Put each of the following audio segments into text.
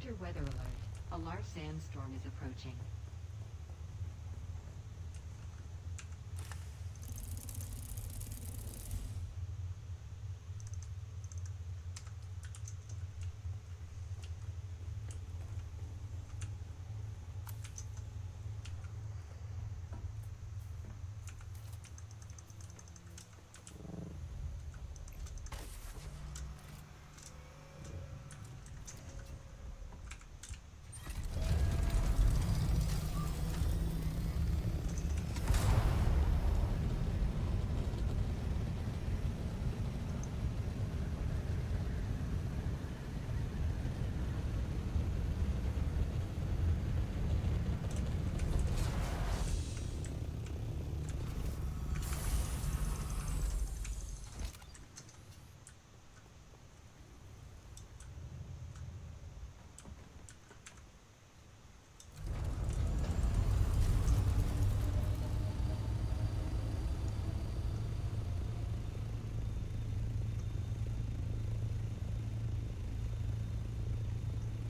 Sector weather alert. A large sandstorm is approaching.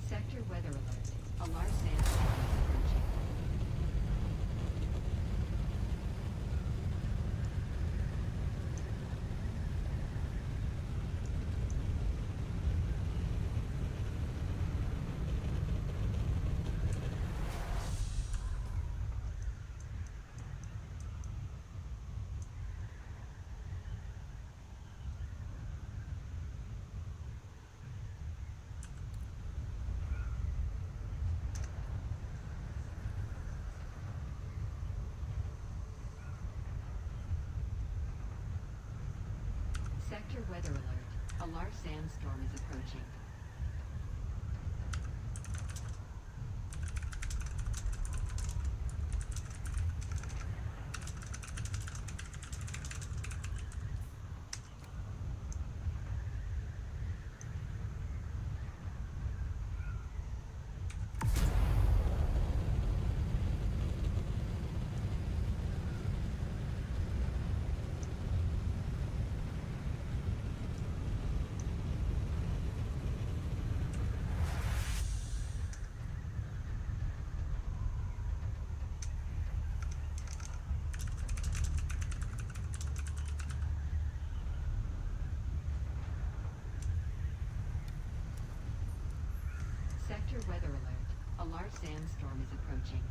Sector weather alert. A large sandstorm is approaching. Sector weather alert. A large sandstorm is approaching. Sector weather alert. A large sandstorm is approaching.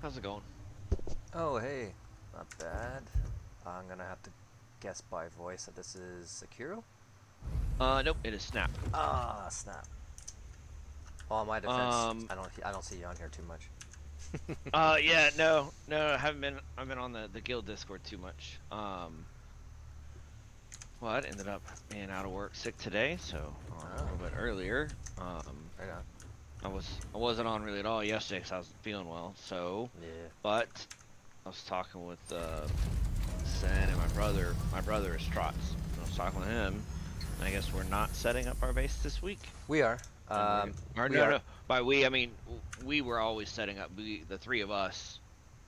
How's it going? Oh, hey. Not bad. I'm gonna have to guess by voice that this is Akiro. Nope, it is Snap. Ah, snap. Well, in my defense, Um, I don't see you on here too much. yeah, no, I've been on the guild Discord too much. Well, I ended up being out of work sick today, so on a Ah, little bit earlier. right on. I wasn't on really at all yesterday because I wasn't feeling well. So, Yeah. but I was talking with Sen and my brother. My brother is Trots. I was talking with him, and I guess we're not setting up our base this week. We are. And or We no, are. no. By we, I mean we were always setting up. The three of us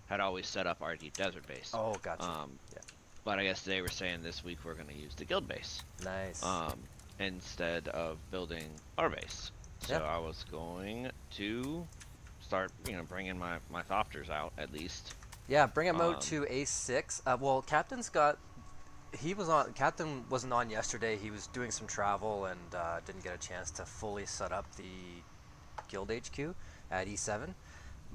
had always set up our deep desert base. Oh, gotcha. Um, Yeah. but I guess they were saying this week we're going to use the guild base, Nice. um, instead of building our base. So Yeah. I was going to start, bringing my thopters out at least. Yeah. Bring him out Um, to A6. Well, Captain's got. He was on. Captain wasn't on yesterday. He was doing some travel and didn't get a chance to fully set up the guild HQ at E7.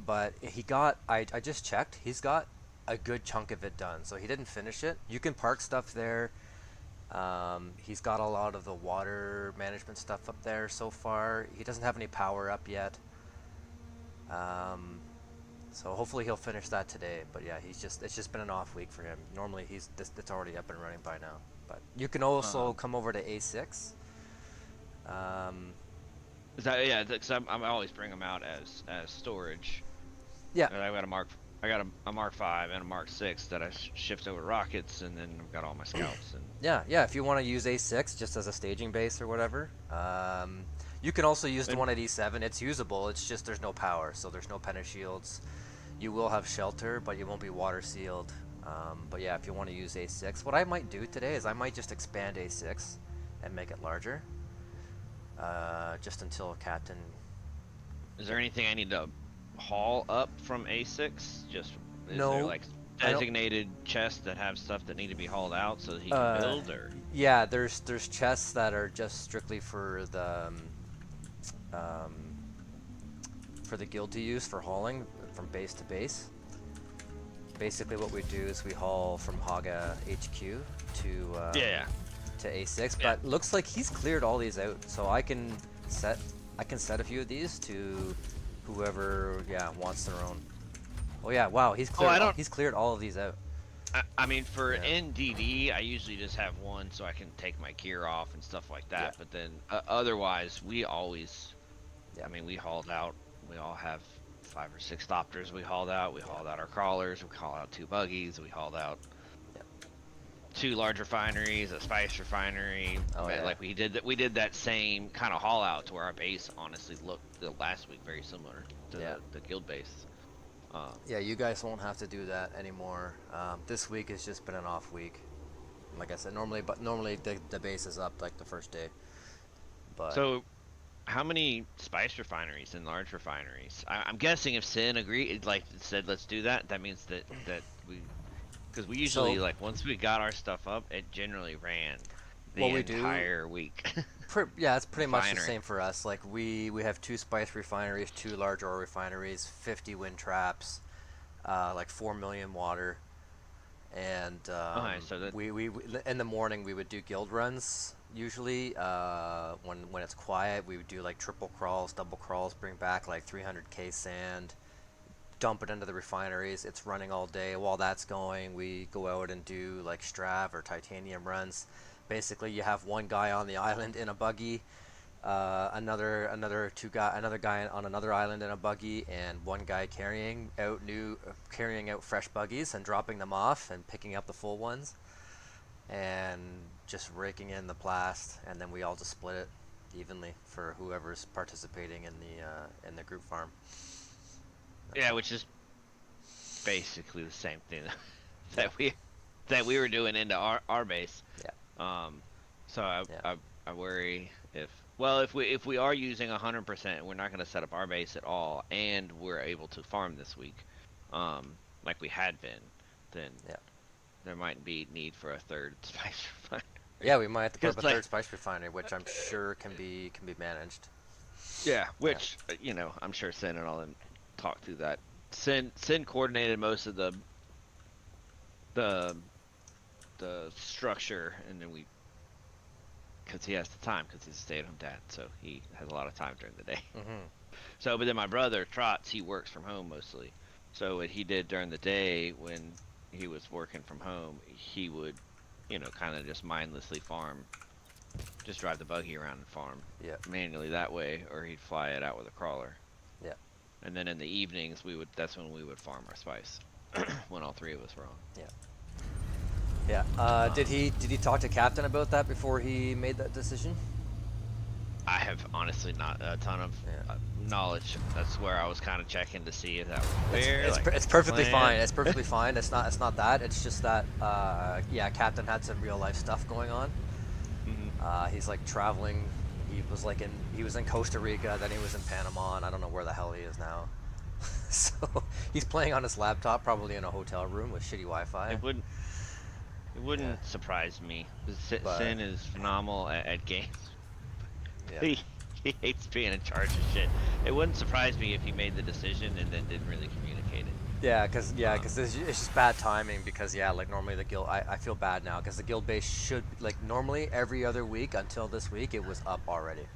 But he got, I just checked, he's got a good chunk of it done. So he didn't finish it. You can park stuff there. He's got a lot of the water management stuff up there so far. He doesn't have any power up yet. Um, so hopefully he'll finish that today. But yeah, it's just been an off week for him. Normally it's already up and running by now. But you can also um, come over to A6. Um, is that yeah? Because I'm always bring them out as storage. yeah, And I got a Mark 5 and a Mark 6 that I shift over rockets, and then I've got all my scouts and. yeah. If you want to use A6 just as a staging base or whatever, you can also use the And one at E7. It's usable. It's just there's no power, so there's no pentashields. You will have shelter, but you won't be water sealed. But yeah, if you want to use A6, what I might do today is I might just expand A6 and make it larger, just until Captain is there can. anything I need to haul up from A6? Just is there No, like I don't. designated chests that have stuff that need to be hauled out so that he can Uh, build, or yeah, there's chests that are just strictly um, for the guild to use for hauling from base to base. Basically, what we do is we haul from Haga HQ yeah, to A6. yeah. But looks like he's cleared all these out, so set I can set a few of these to whoever wants their own. Oh yeah, wow, Oh, I don't. he's cleared all of these out. I mean, for Yeah, NDD, I usually just have one so I can take my gear off and stuff like yeah, that. But then otherwise, we always. yeah, I mean, we hauled out. We all have 5 or 6 Thopters we hauled out. We yeah, hauled out our crawlers. We hauled out 2 buggies. We hauled out yeah. 2 large refineries, a spice refinery. Oh yeah. Like we did that same kind of haul out to where our base honestly looked the last week very similar to Yeah. the guild base. Um, Yeah, you guys won't have to do that anymore. This week has just been an off week. Like I said, normally the base is up like the first day, but so how many spice refineries and large refineries? I'm guessing if Sin agreed, like said, let's do that. That means that we, because we usually so like once we got our stuff up, it generally ran the what we do, entire week. yeah, it's pretty much the Refinery. same for us. Like we have two spice refineries, two large ore refineries, 50 wind traps, like 4 million water, and Okay, so that we in the morning we would do guild runs usually. When it's quiet, we would do like triple crawls, double crawls, bring back like 300k sand, dump it into the refineries. It's running all day. While that's going, we go out and do like strav or titanium runs. Basically, you have one guy on the island in a buggy, another guy on another island in a buggy, and one guy carrying out fresh buggies and dropping them off and picking up the full ones, and just raking in the plast, and then we all just split it evenly for whoever's participating in the group farm. That's yeah, how. which is basically the same thing Yeah, that we were doing into our base. yeah, Um, so yeah, I worry if we are using 100%, we're not going to set up our base at all, and we're able to farm this week, like we had been, then yeah. there might be need for a third spice refinery. Yeah, we might have to put up Because a like third spice refinery, which I'm sure can be managed. yeah, Yeah, which I'm sure Sin and all them talk through that Sin coordinated most of the the structure, and then we because he has the time because he's a stay-at-home dad, so he has a lot of time during the day. Mm-hmm. So, but then my brother Trots, he works from home mostly. So what he did during the day when he was working from home, he would, kind of just mindlessly farm, just drive the buggy around and farm Yeah. manually that way, or he'd fly it out with a crawler. Yeah. And then in the evenings, that's when we would farm our spice, when all three of us were on. Yeah. Yeah. Um, Did he talk to Captain about that before he made that decision? I have honestly not a ton of Yeah. knowledge. That's where I was kind of checking to see if that was It's, fair. it's, like, per- it's perfectly plan. fine. It's perfectly fine. It's not that. It's just that yeah, Captain had some real life stuff going on. Mhm. He's like traveling. He was in Costa Rica, then he was in Panama, and I don't know where the hell he is now. So he's playing on his laptop, probably in a hotel room with shitty Wi-Fi. It wouldn't Yeah. surprise me. But Sin is phenomenal at games. yeah. He hates being in charge of shit. It wouldn't surprise me if he made the decision and then didn't really communicate it. Yeah, because Um, it's just bad timing. Because yeah, like normally the guild, I feel bad now because the guild base should like normally every other week until this week it was up already,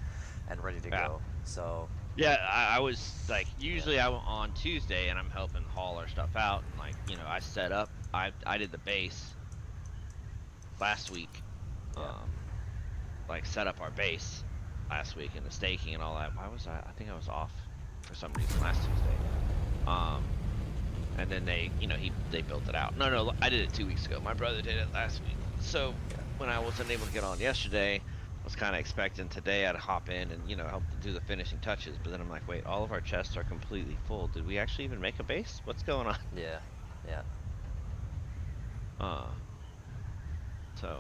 and ready to yeah. go. So Yeah, I was like, yeah, usually on Tuesday and I'm helping haul our stuff out and like, I set up, I did the base last week, yeah. um, like set up our base last week and the staking and all that. Why was I think I was off for some reason last Tuesday. Um, and then they built it out. No, I did it 2 weeks ago. My brother did it last week. So when I wasn't able to get on yesterday, I was kind of expecting today I'd hop in and help to do the finishing touches. But then I'm like, wait, all of our chests are completely full. Did we actually even make a base? What's going on? Yeah, yeah. Uh, so,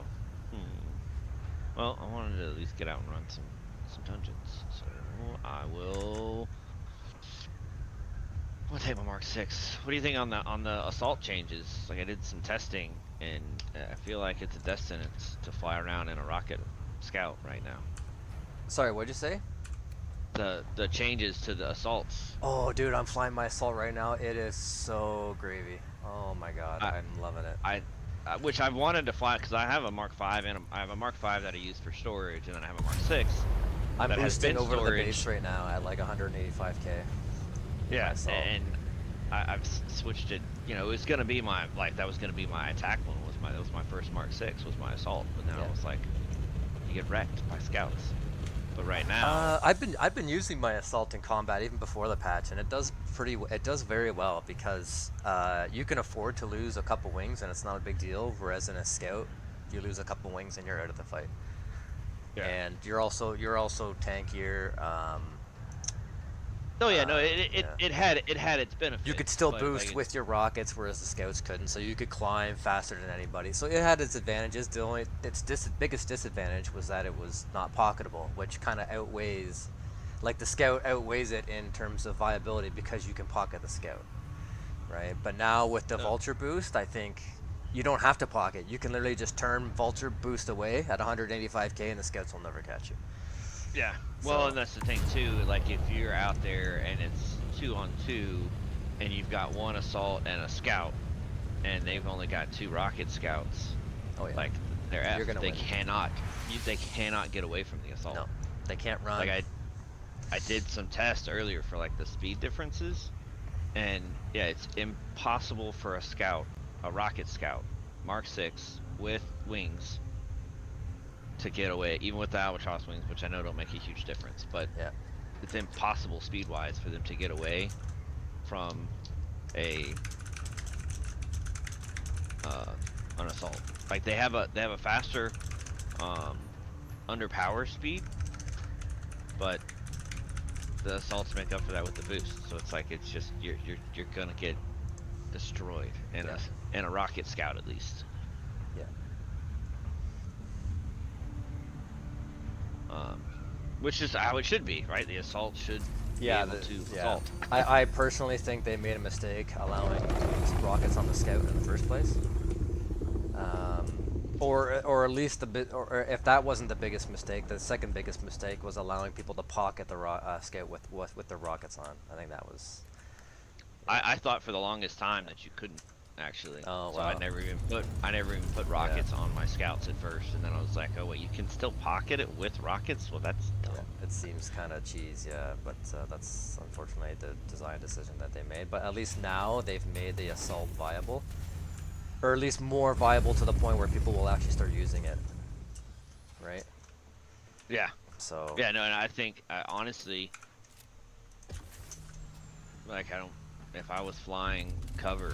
well, I wanted to at least get out and run some dungeons. So I will. I'll take my Mark 6. What do you think on the assault changes? Like I did some testing, and I feel like it's a death sentence to fly around in a rocket scout right now. Sorry, what'd you say? The changes to the assaults. Oh, dude, I'm flying my assault right now. It is so gravy. Oh my god, I I'm loving it. which I've wanted to fly because I have a Mark 5 and I have a Mark 5 that I use for storage, and then I have a Mark 6 I'm that has boosting been over to the storage. base right now at like 185k. Yeah, Assault. and I've switched it. It was gonna be that was gonna be my attack one. That was my first Mark 6 was my assault, but now Yeah. it was like you get wrecked by scouts. But right now, I've been using my assault in combat even before the patch, and it does very well because you can afford to lose a couple wings and it's not a big deal. Whereas in a scout, you lose a couple wings and you're out of the fight. yeah. And you're also tankier. Oh yeah, no, Yeah. it had its benefits. You could still but, boost like, with your rockets, whereas the scouts couldn't. So you could climb faster than anybody. So it had its advantages. Its biggest disadvantage was that it was not pocketable, which kind of outweighs, like the scout outweighs it in terms of viability because you can pocket the scout, right? But now with the No. vulture boost, I think you don't have to pocket. You can literally just turn vulture boost away at 185k, and the scouts will never catch you. Yeah. Well, So- and that's the thing too. Like if you're out there and it's 2-on-2, and you've got one assault and a scout, and they've only got 2 rocket scouts, Oh yeah. like they're You're F. gonna They win. they cannot get away from the assault. No, they can't run. Like I did some tests earlier for like the speed differences, and yeah, it's impossible for a rocket scout, Mark 6 with wings, to get away, even with the albatross wings, which I know don't make a huge difference, but Yeah. it's impossible speed-wise for them to get away from a an assault. Like they have a faster under power speed, but the assaults make up for that with the boost. So it's like it's just you're gonna get destroyed in Yeah. a rocket scout at least. Yeah. Which is how it should be, right? The assault should be able to assault. I personally think they made a mistake allowing rockets on the scout in the first place. Or at least or if that wasn't the biggest mistake, the second biggest mistake was allowing people to pocket the scout with the rockets on. I think that was I thought for the longest time that you couldn't actually. Oh, So wow. I never even put rockets on my scouts at first, and then I was like, oh wait, you can still pocket it with rockets? Well, that's dumb. Yeah, it seems kind of cheese, yeah, but that's unfortunately the design decision that they made. But at least now they've made the assault viable, or at least more viable to the point where people will actually start using it, right? Yeah. So Yeah, no, and I think honestly, like if I was flying cover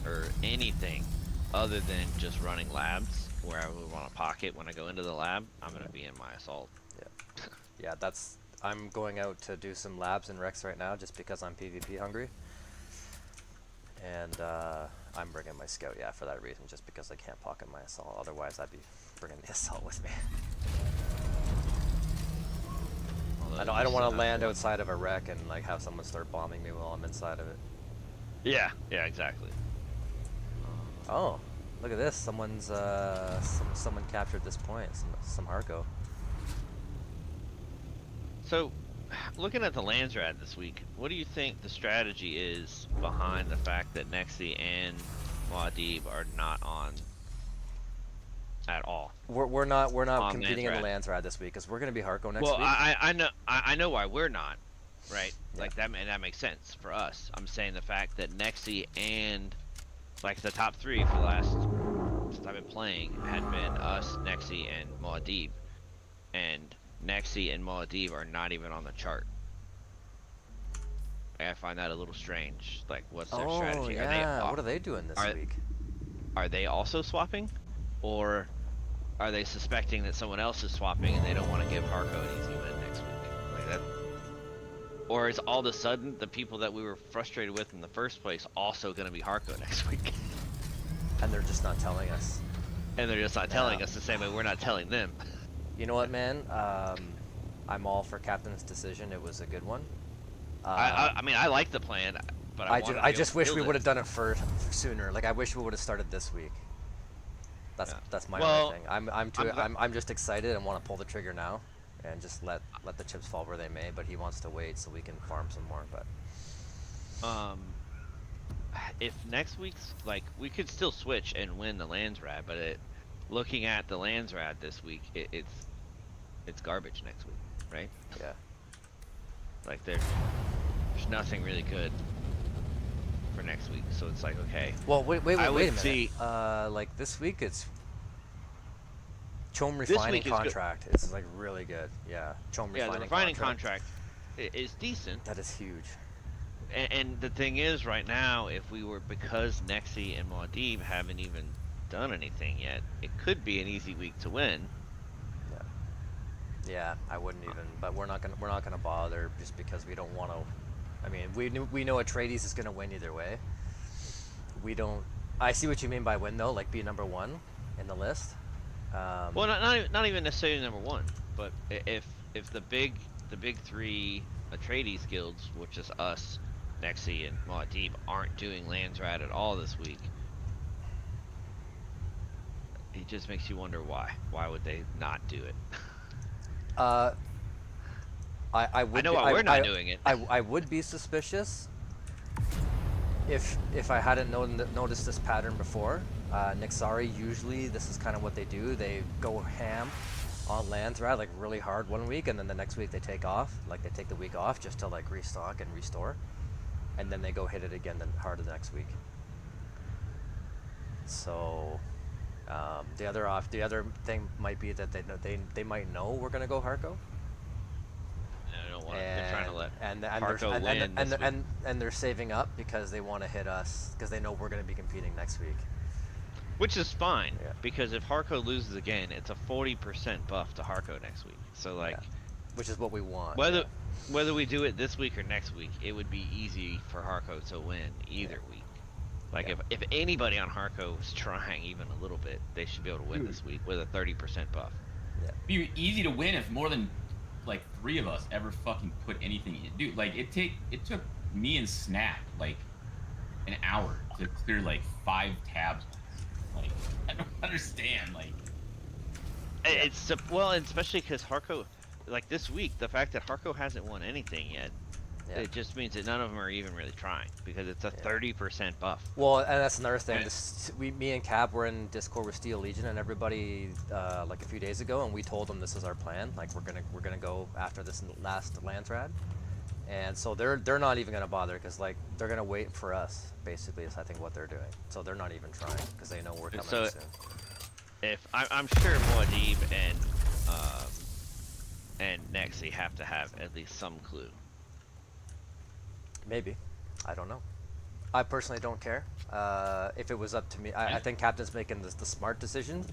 or anything other than just running labs where I would want to pocket when I go into the lab, I'm gonna be in my assault. yeah, I'm going out to do some labs in Rex right now just because I'm PvP hungry, and I'm bringing my scout, yeah, for that reason, just because I can't pocket my assault. Otherwise, I'd be bringing the assault with me. Although I don't want to land outside of a wreck and like have someone start bombing me while I'm inside of it. Yeah, yeah, exactly. Oh, look at this! Someone's someone captured this point. Some Harco. So, looking at the Landsrad this week, what do you think the strategy is behind the fact that Nexi and Muad'Dib are not on at all? We're not On competing in the Landsrad. Landsrad this week because we're gonna be Harco next Well, week. I know why we're not, right? Yeah. Like that makes sense for us. I'm saying the fact that Nexi and like the top three for the last since I've been playing had been us, Nexi, and Muad'Dib, and Nexi and Muad'Dib are not even on the chart. I find that a little strange. Like, what's their Oh strategy? yeah, what are they doing this week? Are they also swapping, or are they suspecting that someone else is swapping and they don't want to give Harco an easy win next week? Like that, or is all of a sudden the people that we were frustrated with in the first place also going to be Harco next week? And they're just not telling us. And they're just not telling us the same way we're not telling them. You know what, man? I'm all for Captain's decision. It was a good one. I mean, I like the plan, but I just wish we would have done it for sooner. Like, I wish we would have started this week. That's my only thing. I'm just excited and want to pull the trigger now, and just let the chips fall where they may. But he wants to wait so we can farm some more. But if next week's like we could still switch and win the Landsrad, but looking at the Landsrad this week, it's garbage next week, right? yeah. Like there's nothing really good for next week, so it's like okay. Well, wait a minute. See, like this week it's Chom This refining week is good. contract. It's like really good. Yeah, Chom yeah, refining the refining contract is decent. That is huge. And the thing is, right now, if we were because Nexi and Muad'Dib haven't even done anything yet, it could be an easy week to win. Yeah, I wouldn't even. But we're not gonna bother just because we don't want to. I mean, we know Atreides is gonna win either way. We don't. I see what you mean by win though, like be number one in the list. Well, not even necessarily number one, but if the big three Atreides guilds, which is us, Nexi, and Muad'Dib, aren't doing Landsrad at all this week, it just makes you wonder why. Why would they not do it? I would. I know why we're not doing it. I would be suspicious if I hadn't noticed this pattern before. Nixari, usually this is kind of what they do. They go ham on Landsrad like really hard one week, and then the next week they take off. Like they take the week off just to like restock and restore, and then they go hit it again harder the next week. So the other thing might be that they might know we're gonna go Harco. I don't want. They're trying to let Harco win this week. and they're saving up because they want to hit us because they know we're going to be competing next week. Which is fine, Yeah. because if Harco loses again, it's a 40% buff to Harco next week. So like, Which is what we want. whether we do it this week or next week, it would be easy for Harco to win either week. Like if anybody on Harco is trying even a little bit, they should be able to win this week with a 30% buff. It'd be easy to win if more than like 3 of us ever fucking put anything in. Dude, like it took me and Snap like an hour to clear like 5 tabs. Like I don't understand. Like It's well, and especially because Harco, like this week, the fact that Harco hasn't won anything yet, Yeah. it just means that none of them are even really trying because it's a 30% buff. Well, and that's another thing. Yeah. Me and Cap were in Discord with Steel Legion and everybody like a few days ago, and we told them this is our plan. Like we're gonna go after this last Lantrad, and so they're not even gonna bother because like they're gonna wait for us. Basically, is I think what they're doing. So they're not even trying because they know we're coming So in soon. if I'm sure Muad'Dib and Nexi have to have at least some clue. Maybe, I don't know. I personally don't care. If it was up to me, I think Captain's making the smart decision.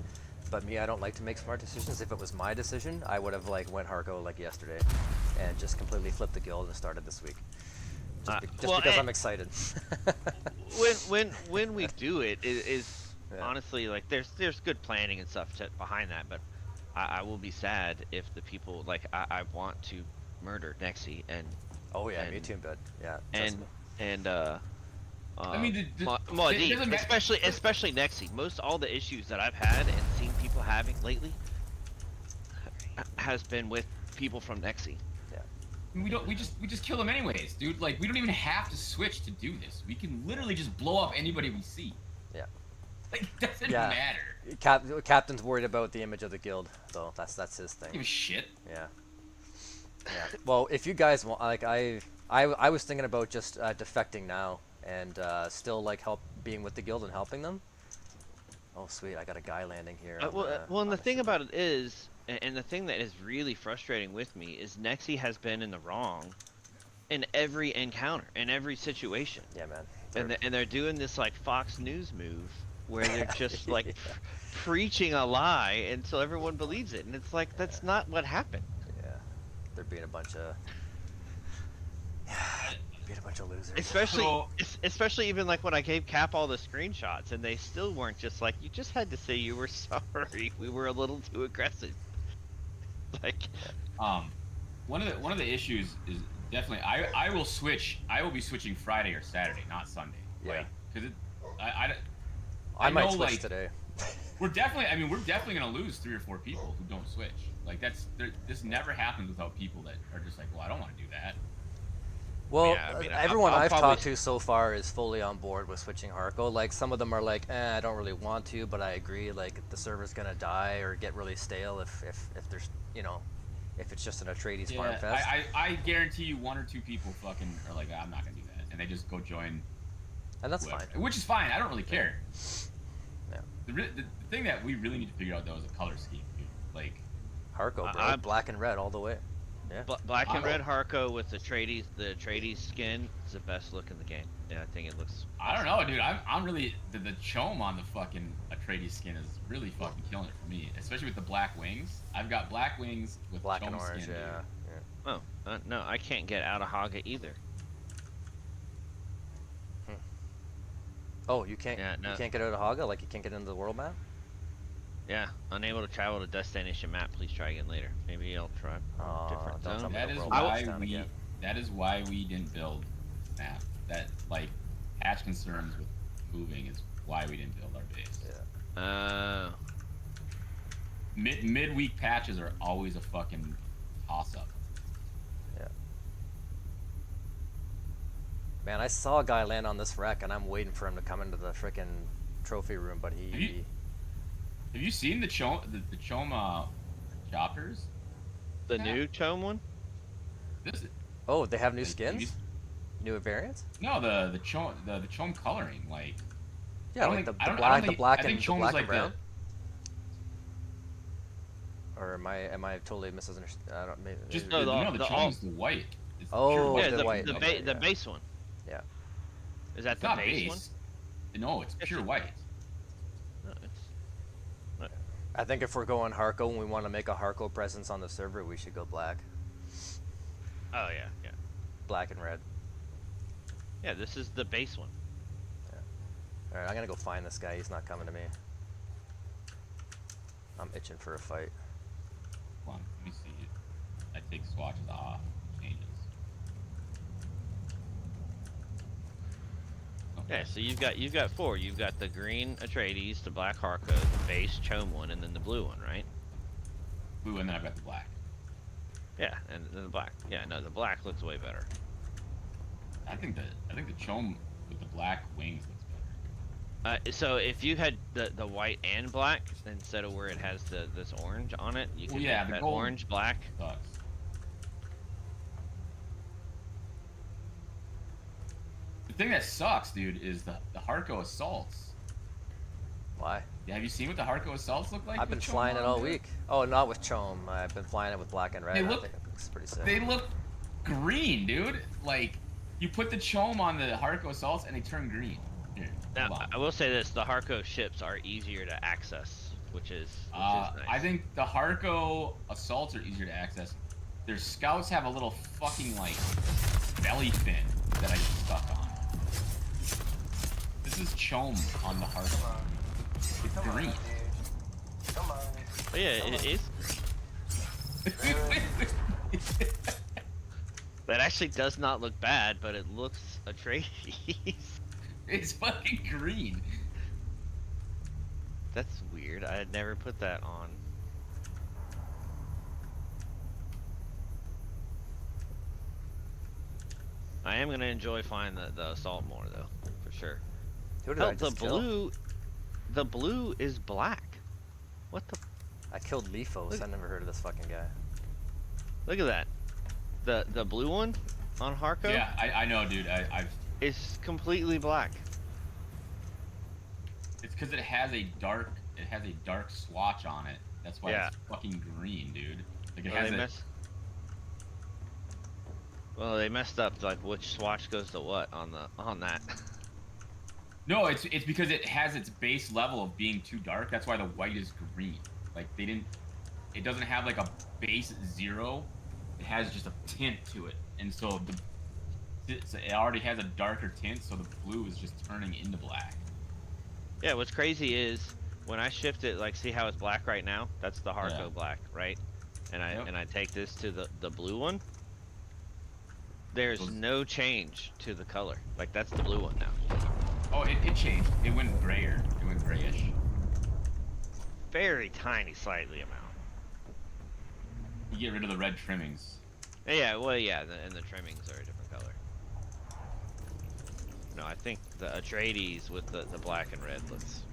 But me, I don't like to make smart decisions. If it was my decision, I would have like went Harko like yesterday, and just completely flipped the guild and started this week. Just because I'm excited. when we do it is Yeah. honestly like there's good planning and stuff behind that, but I will be sad if the people like I want to murder Nexi and Oh yeah, me and- too, bud. Yeah. and I mean, Muad'Dib, it doesn't especially Nexi. Most all the issues that I've had and seen people having lately has been with people from Nexi. we just kill them anyways, dude. Like we don't even have to switch to do this. We can literally just blow up anybody we see. Yeah. Like it doesn't Yeah. matter. Captain's worried about the image of the guild, though. That's his Give thing. a shit. Yeah. Yeah. Well, if you guys want, like, I was thinking about just defecting now and still like being with the guild and helping them. Oh sweet, I got a guy landing here. Well, and on the a thing ship. about it is, and the thing that is really frustrating with me is Nexi has been in the wrong in every encounter, in every situation. Yeah, man. And they're doing this like Fox News move where they're just like Yeah. preaching a lie until everyone believes it, and it's like that's not what happened. Yeah. They're being a bunch of. Being a bunch of losers. Especially even like when I gave Cap all the screenshots, and they still weren't just like you just had to say you were sorry. We were a little too aggressive. Like, one of the issues is definitely I will switch. I will be switching Friday or Saturday, not Sunday. Yeah. Like, because I might know, switch like, today. we're definitely gonna lose 3 or 4 people who don't switch. Like this never happens without people that are just like, well, I don't want to do that. Well, Yeah, I mean, everyone I'll I've probably talked to so far is fully on board with switching Harko. Like, some of them are like, I don't really want to, but I agree. Like, the server's gonna die or get really stale if there's, if it's just an Atreides farm fest. I guarantee you 1 or 2 people fucking are like, I'm not gonna do that, and they just go join. And that's whoever. fine. Which is fine. I don't really care. Yeah. The thing that we really need to figure out though is a color scheme, dude. Like, Harko, bro. I'm- Black and red all the way. Yeah. black and red Harko with the Atreides skin is the best look in the game. Yeah, I think it looks. I don't know, dude. I'm really the chome on the fucking Atreides skin is really fucking killing it for me, especially with the black wings. I've got black wings with Black chome and orange, skin, yeah. Oh, no, I can't get out of Haga either. Oh, you can't. Yeah, no. You can't get out of Haga. Like, you can't get into the world map. Yeah, unable to travel to destination map. Please try again later. Maybe I'll try Aw, different don't tell zone. me. That is World why Map's down again. that is why we didn't build Snap. That like patch concerns with moving is why we didn't build our base. Yeah. Midweek patches are always a fucking toss up. Yeah. Man, I saw a guy land on this wreck, and I'm waiting for him to come into the frickin' trophy room, but he. Have you seen the chome choppers? The Yeah. new Chome one? This Oh, they have new have you- skins? New variants? No, the chome coloring, like Yeah, like the black and brown. Or am I totally misunderstanding? I don't. Maybe, just No, the the chome's the white. It's Oh, pure Oh, Yeah, the the, white, the, okay, the yeah. base one. Yeah. Is that It's the not base, base. No, it's pure white. one? No, it's... I think if we're going Harko and we want to make a Harko presence on the server, we should go black. Oh yeah, yeah. Black and red. Yeah, this is the base one. Alright, I'm gonna go find this guy. He's not coming to me. I'm itching for a fight. Hold on, let me see it. I take swatches off. Changes. Yeah, so you've got 4. You've got the green Atreides, the black Harko, the base Chome one, and then the blue one, right? Blue, and then I've got the black. Yeah, and then the black. Yeah, no, the black looks way better. I think the chome with the black wings looks better. So if you had the white and black instead of where it has this orange on it, you Well, can yeah, make the that gold orange black. sucks. The thing that sucks, dude, is the Harco assaults. Why? Yeah, have you seen what the Harco assaults look like? I've been with chome flying it on, all dude? week. Oh, not with chome. I've been flying it with black and red. They I look- think it looks pretty sick. They look green, dude. Like, you put the chome on the Harco assaults and they turn green. Here, Now, hold on. I will say this: the Harco ships are easier to access, which is nice. I think the Harco assaults are easier to access. Their scouts have a little fucking like belly fin that I get stuck on. This is chome on the Harco. It's green. Come on. Oh, yeah, it is. That actually does not look bad, but it looks Atreides. It's fucking green. That's weird. I had never put that on. I am gonna enjoy flying the assault more though, for sure. Who did Hell, I the just kill? blue, the blue is black. What the? I killed Lefos. Look- I never heard of this fucking guy. Look at that. The blue one on Harco Yeah, I know, dude. I've. is completely black. It's because it has a dark swatch on it. That's why Yeah. it's fucking green, dude. Like it Well, has they a. Well, they messed up like which swatch goes to what on that. No, it's because it has its base level of being too dark. That's why the white is green. Like they didn't. It doesn't have like a base 0. It has just a tint to it, and so it already has a darker tint. So the blue is just turning into black. Yeah, what's crazy is when I shift it, like see how it's black right now? That's the Harco Yeah. black, right? And Yep. I take this to the blue one. There's Those- no change to the color. Like that's the blue one now. Oh, it changed. It went grayer. It went grayish. Very tiny, slightly amount. You get rid of the red trimmings. Yeah, well, yeah, and the trimmings are a different color. No, I think the Atreides with the black and red looks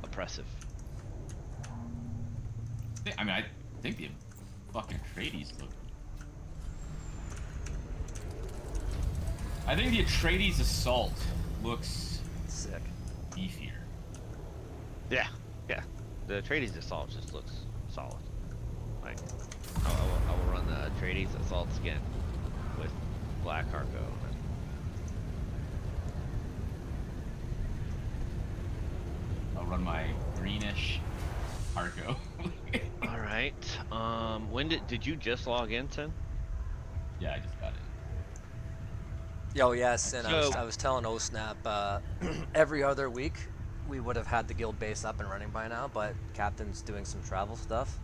oppressive. I mean, I think the fucking Atreides look. I think the Atreides assault looks Sick. beefier. Yeah, yeah. The Atreides assault just looks solid. Like, I will run the Atreides assaults again with black Harco. I'll run my greenish Harco. All right. When did you just log in, Tim? Yeah, I just got it. Yo, yes, and So- I was telling OSnap, every other week we would have had the guild base up and running by now, but Captain's doing some travel stuff,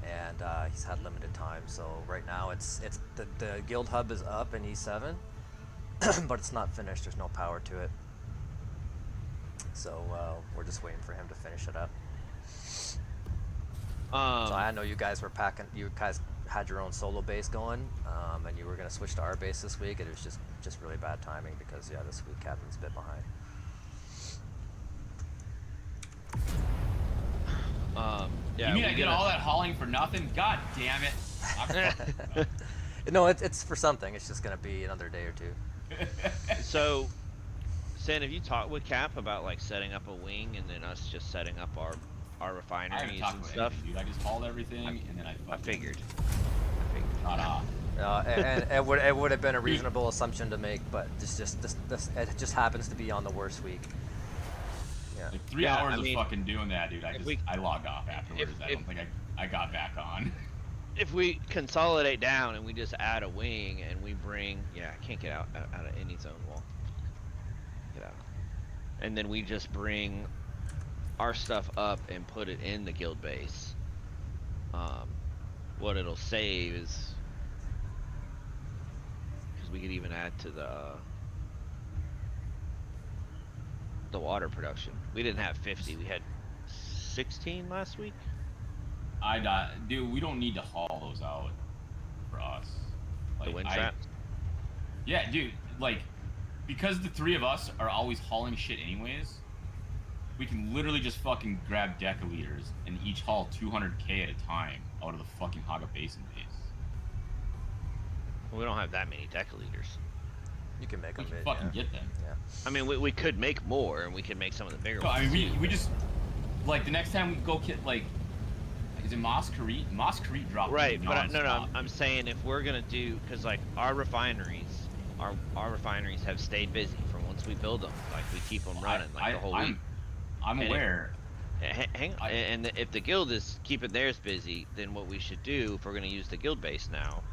and he's had limited time. So right now it's the guild hub is up in E7, but it's not finished. There's no power to it, so we're just waiting for him to finish it up. So I know you guys were packing. You guys had your own solo base going, and you were gonna switch to our base this week. It was just really bad timing because yeah, this week Captain's a bit behind. Yeah. You mean we I did gonna- all that hauling for nothing? God damn it! I'm fucking No, it's for something. It's just gonna be another day or two. So, San, have you talked with Cap about like setting up a wing and then us just setting up our I haven't refineries talked and about stuff? anything, dude. I just hauled everything and then I I fucking figured. got off. And it would have been a reasonable assumption to make, but this it just happens to be on the worst week. Yeah. Like 3 Yeah, hours I mean, of fucking doing that, dude. I logged off afterwards. I if- don't think I got back on. If we consolidate down and we just add a wing and we bring, yeah, I can't get out of any zone wall. Get out. And then we just bring our stuff up and put it in the guild base. What it'll save is because we could even add to the water production. We didn't have 50. We had 16 last week. Dude, we don't need to haul those out for us. The wind I- traps. Yeah, dude, like, because the three of us are always hauling shit anyways, we can literally just fucking grab decaliters and each haul 200k at a time out of the fucking Haga Basin base. We don't have that many decaliters. You can make We them. can fucking get them. Yeah. I mean, we could make more, and we could make some of the bigger No, ones. I mean, too, we but- just, like, the next time we go get, like, is it Mosquerite? Mosquerite dropped Right, but no, nonstop. I'm saying if we're gonna do, because like our refineries have stayed busy from once we build them. Like we keep them running like the whole week. I'm And aware. Hang on, and if the guild is keeping theirs busy, then what we should do if we're gonna use the guild base now,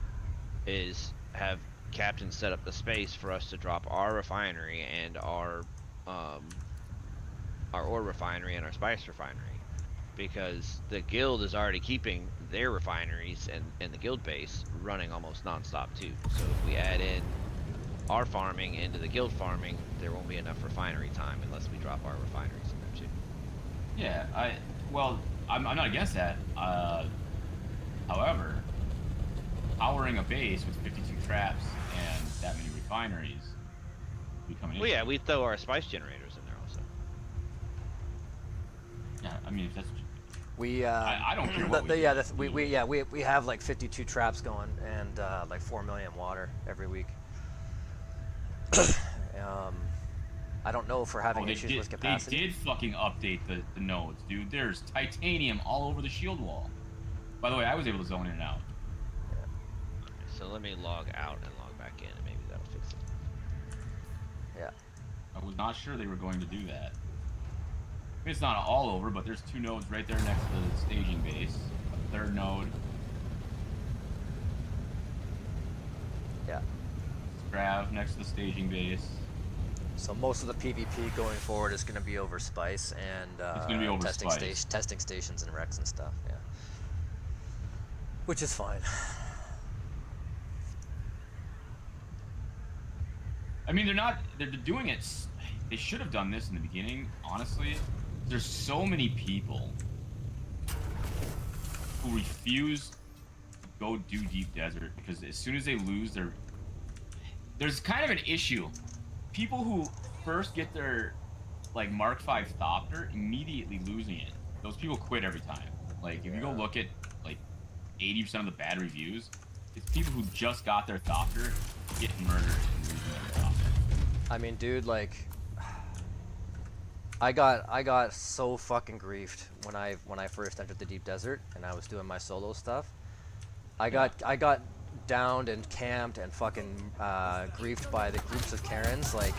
is have Captain set up the space for us to drop our refinery and our ore refinery and our spice refinery. Because the guild is already keeping their refineries and the guild base running almost non-stop too. So if we add in our farming into the guild farming, there won't be enough refinery time unless we drop our refineries in there too. Yeah, I'm not against that. However, powering a base with 52 traps and that many refineries become an Well, yeah, issue. we throw our spice generators in there also. Yeah, I mean, if that's We I don't care what we do. we have like 52 traps going and like 4 million water every week. I don't know if we're having issues with capacity. They did fucking update the nodes, dude. There's titanium all over the shield wall. By the way, I was able to zone in and out. So let me log out and log back in, and maybe that'll fix it. Yeah. I was not sure they were going to do that. I mean, it's not all over, but there's two nodes right there next to the staging base. A third node. Yeah. Strav next to the staging base. So most of the PvP going forward is going to be over spice and It's gonna be over testing spice. testing stations and wrecks and stuff. Yeah. Which is fine. I mean, they're doing it. They should have done this in the beginning, honestly. There's so many people who refuse to go do deep desert because as soon as they lose there's kind of an issue. People who first get their like Mark V Thopter immediately losing it. Those people quit every time. Like if you go look at like 80% of the bad reviews, it's people who just got their Thopter getting murdered and losing their Thopter. I mean, dude, like, I got so fucking griefed when I first entered the deep desert and I was doing my solo stuff. I got downed and camped and fucking griefed by the groups of Karens. Like,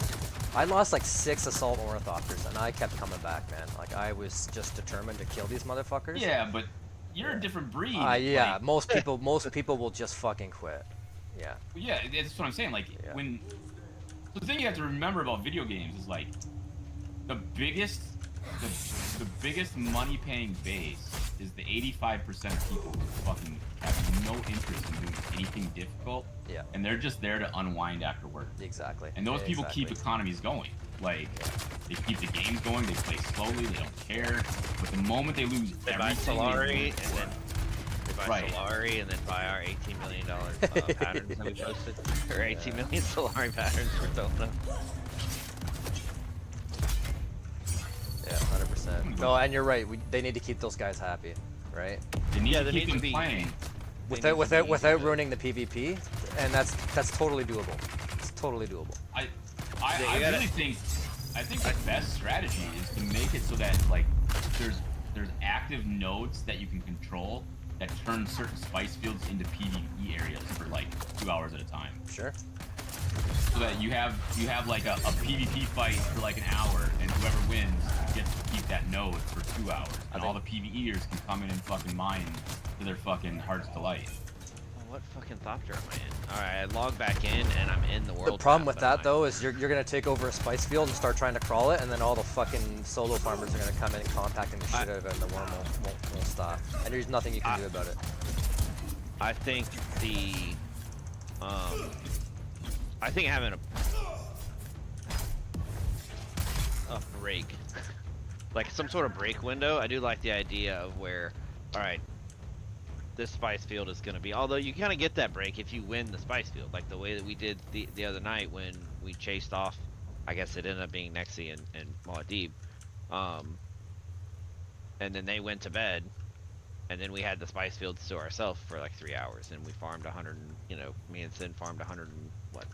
I lost like 6 assault ornithopters and I kept coming back, man. Like, I was just determined to kill these motherfuckers. Yeah, but you're a different breed. Yeah, like, most people will just fucking quit. Yeah. yeah, that's what I'm saying. Like Yeah. when the thing you have to remember about video games is like the biggest money paying base is the 85% of people who fucking have no interest in doing anything difficult. Yeah. And they're just there to unwind after work. Exactly. And those people keep Exactly. economies going. Like they keep the games going, they play slowly, they don't care. But the moment they lose They buy everything, Solari, and then they buy Right. Solari, and then buy our $18 million patterns that we posted, or 18 million Solari patterns for Dota. Yeah, 100%. No, and you're right. They need to keep those guys happy, right? they need Yeah, to there keep needs to them be- playing. Without ruining the PvP, and that's totally doable. It's totally doable. I Yeah, you gotta- really think the best strategy is to make it so that like there's active nodes that you can control that turn certain spice fields into PvE areas for like 2 hours at a time. Sure. So that you have like a PvP fight for like an hour and whoever wins gets to keep that node for 2 hours. And all the PvEers can come in and fucking mine to their fucking heart's delight. What fucking Thopter am I in? Alright, I log back in and I'm in the world. The problem map, with but that I'm though is you're gonna take over a spice field and start trying to crawl it, and then all the fucking solo farmers are gonna come in and compacting the shit out of it, and the worm won't stop. And there's nothing you can do about it. I think I think having a break, like some sort of break window. I do like the idea of where, all right, this spice field is going to be. Although you kind of get that break if you win the spice field, like the way that we did the other night when we chased off. I guess it ended up being Nexi and Muad'Dib, and then they went to bed, and then we had the spice fields to ourselves for like 3 hours, and we farmed 100. Me and Sin farmed 100 and what,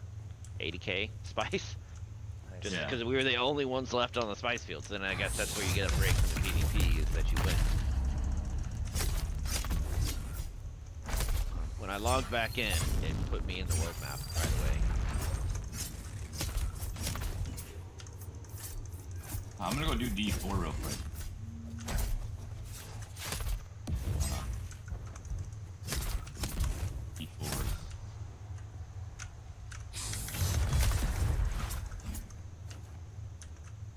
80k spice, just Yeah. because we were the only ones left on the spice fields. And I guess that's where you get a break from the PvP, is that you win. When I logged back in, it put me in the world map right away. I'm gonna go do D4 real quick. D4.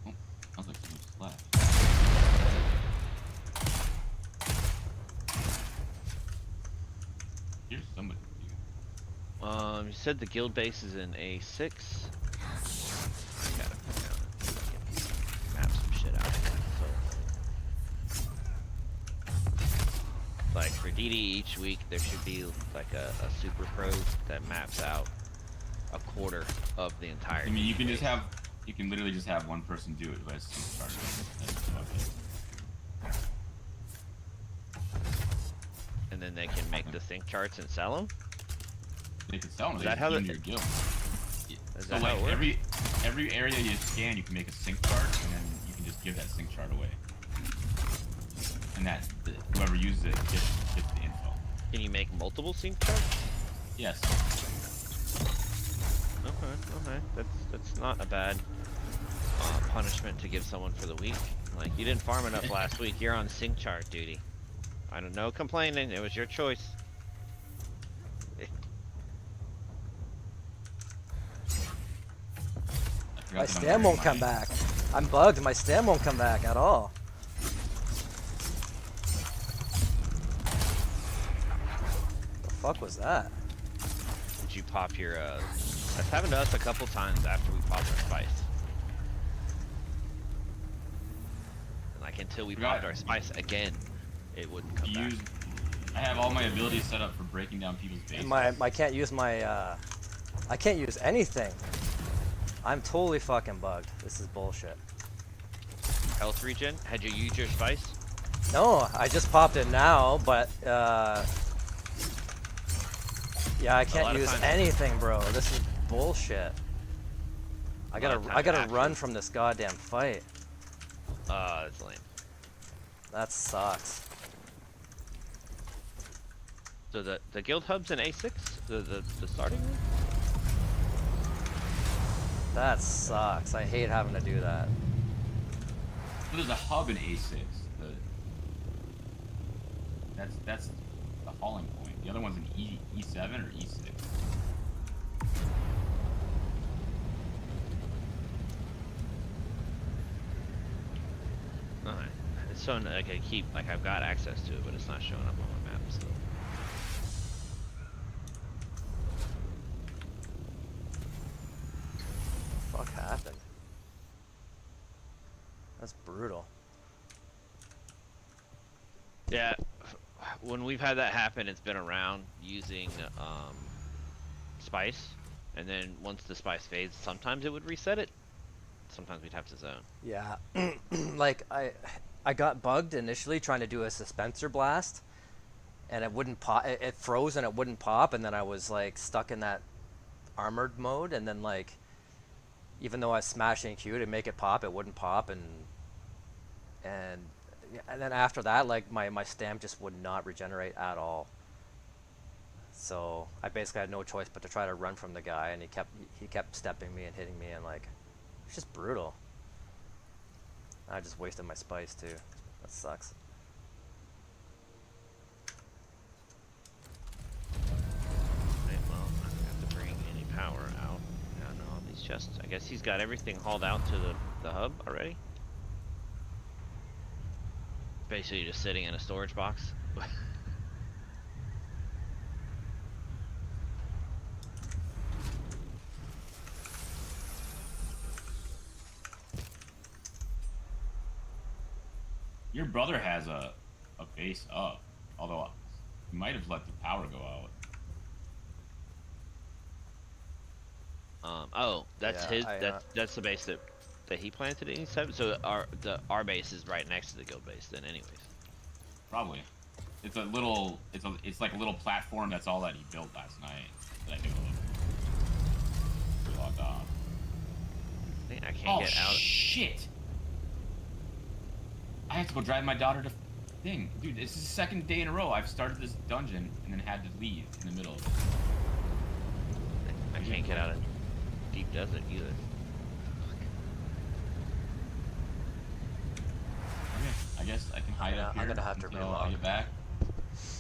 Oh, sounds like someone's left. Here's somebody. You said the guild base is in A6. I gotta put down and fucking map some shit out here. So, like for DD each week, there should be like a super pro that maps out a quarter of the entire. I mean, you DD can just base. have, you can literally just have one person do it who has some charter. That's about it. And then they can make the sync charts and sell them. They can sell them. Is They that just how give them the- your guild. Is So that how like it works? every area you scan, you can make a sync chart, and then you can just give that sync chart away. And that whoever uses it gets the info. Can you make multiple sync charts? Yes. Okay. That's not a bad punishment to give someone for the week. Like, you didn't farm enough last week. You're on sync chart duty. I don't know, complaining. It was your choice. I My forgot that I'm stam wearing won't my- come back. I'm bugged. My stam won't come back at all. The fuck was that? Did you pop your? That's happened to us a couple times after we popped our spice. And like until we Forgot. popped our spice again, it wouldn't come back. I have all my abilities set up for breaking down people's bases. And I can't use my I can't use anything. I'm totally fucking bugged. This is bullshit. Health regen? Had you used your spice? No, I just popped it now, but yeah, I lot can't of use times- anything, bro. This is bullshit. I lot gotta of I times gotta after- run from this goddamn fight. That's lame. That sucks. So the guild hub's in A6, the starting one. That sucks. I hate having to do that. So there's a hub in A6. That's the hauling point. The other one's in E7 or E6. Alright. It's so like I've got access to it, but it's not showing up on my map still. Fuck happened? That's brutal. Yeah, when we've had that happen, it's been around using spice, and then once the spice fades, sometimes it would reset it. Sometimes we'd have to zone. Yeah, like I got bugged initially trying to do a dispenser blast, and it wouldn't pop. It froze and it wouldn't pop, and then I was like stuck in that armored mode, and then like even though I was smashing Q to make it pop, it wouldn't pop, and then after that, like my stamp just would not regenerate at all. So I basically had no choice but to try to run from the guy, and he kept stepping me and hitting me, and like it's just brutal. I just wasted my spice too. That sucks. Right, well, I don't have to bring any power out. I don't know all these chests. I guess he's got everything hauled out to the hub already. Basically just sitting in a storage box. Your brother has a base up, although He might have let the power go out. Oh, that's Yeah, his. I, That's the base that he planted in. So our base is right next to the guild base. Then, anyways. Probably. It's it's like a little platform. That's all that he built last night that I knew of. We logged off. I can't get out. Shit! I have to go drive my daughter to thing. Dude, this is the second day in a row I've started this dungeon and then had to leave in the middle of it. I can't get out of deep desert either. Okay, I guess I can hide up here I'm gonna have to until I relog. get back.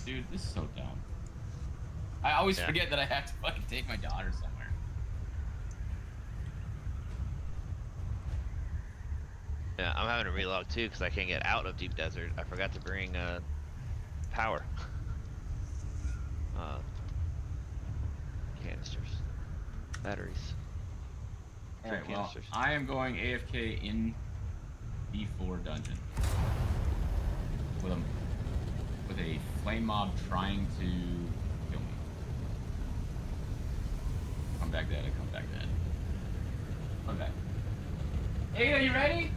Dude, this is so dumb. I always Yeah. forget that I have to fucking take my daughter somewhere. Yeah, I'm having to relog too because I can't get out of deep desert. I forgot to bring power. Canisters, batteries. Alright, well, canisters. I am going AFK in D4 dungeon. With a flame mob trying to kill me. Come back dead, I come back dead. Come back. Ada, you ready?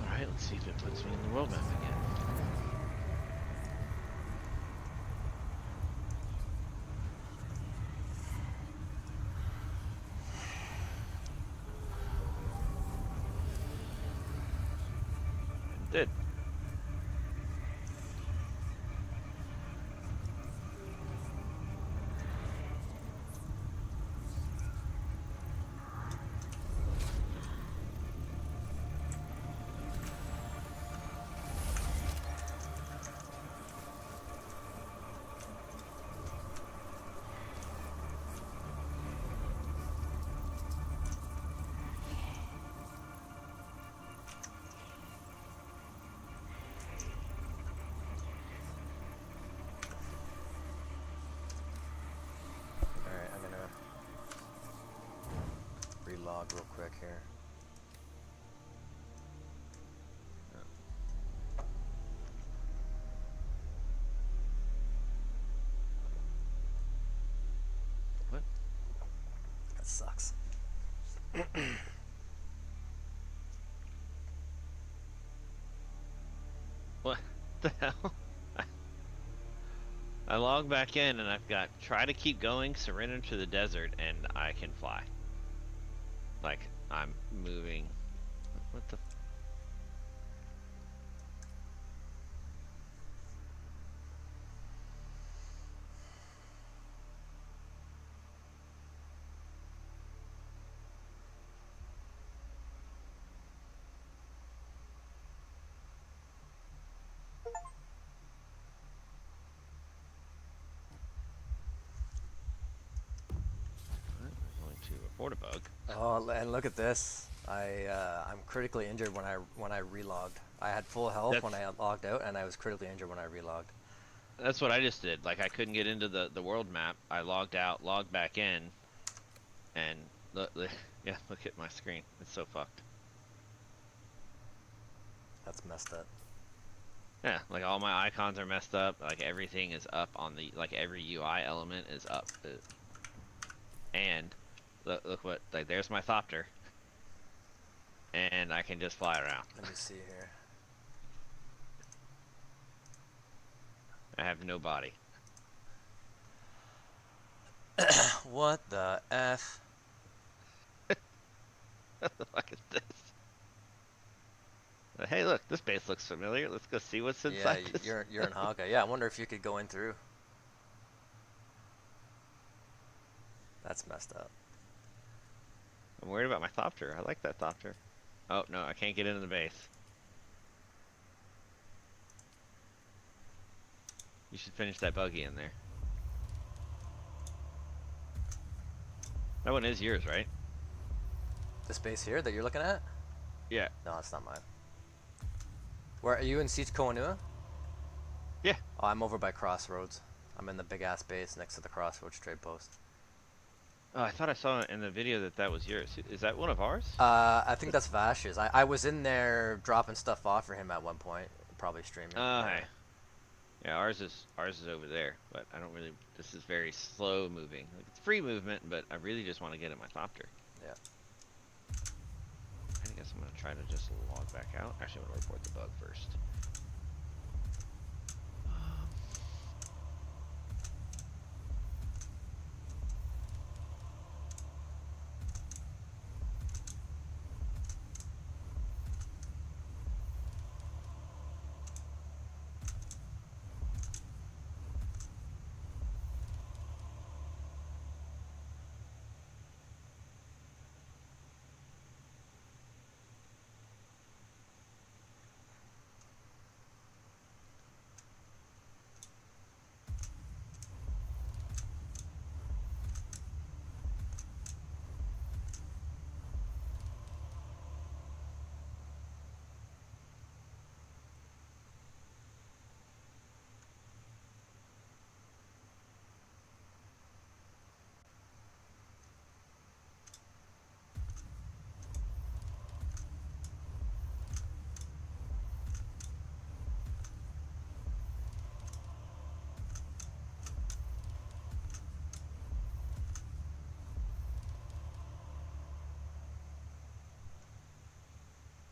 Alright, let's see if it puts me in the world map again. It did. Alright, I'm gonna relog real quick here. What? That sucks. What the hell? I log back in and I've got try to keep going, surrender to the desert, and I can fly. Like, I'm moving. What the? I'm going to report a bug. Oh, and look at this. I'm critically injured when I relogged. I had full health when I logged out, and I was critically injured when I relogged. That's what I just did. Like, I couldn't get into the world map. I logged out, logged back in, and yeah, look at my screen. It's so fucked. That's messed up. Yeah, like all my icons are messed up. Like everything is up on the, like every UI element is up. And Look what, like, there's my thopter. And I can just fly around. Let me see here. I have no body. What the F? What the fuck is this? Hey, look, this base looks familiar. Let's go see what's Yeah, inside this. you're in Haga. Yeah, I wonder if you could go in through. That's messed up. I'm worried about my thopter. I like that thopter. Oh, no, I can't get into the base. You should finish that buggy in there. That one is yours, right? The space here that you're looking at? Yeah. No, it's not mine. Where are you in Siege Koanua? Yeah. Oh, I'm over by Crossroads. I'm in the big ass base next to the Crossroads trade post. Oh, I thought I saw in the video that that was yours. Is that one of ours? I think that's Vash's. I was in there dropping stuff off for him at one point, probably streaming. Oh, hey. Yeah, ours is over there, but I don't really. This is very slow moving. Like, it's free movement, but I really just want to get at my thopter. Yeah. I guess I'm gonna try to just log back out. Actually, I'm gonna report the bug first.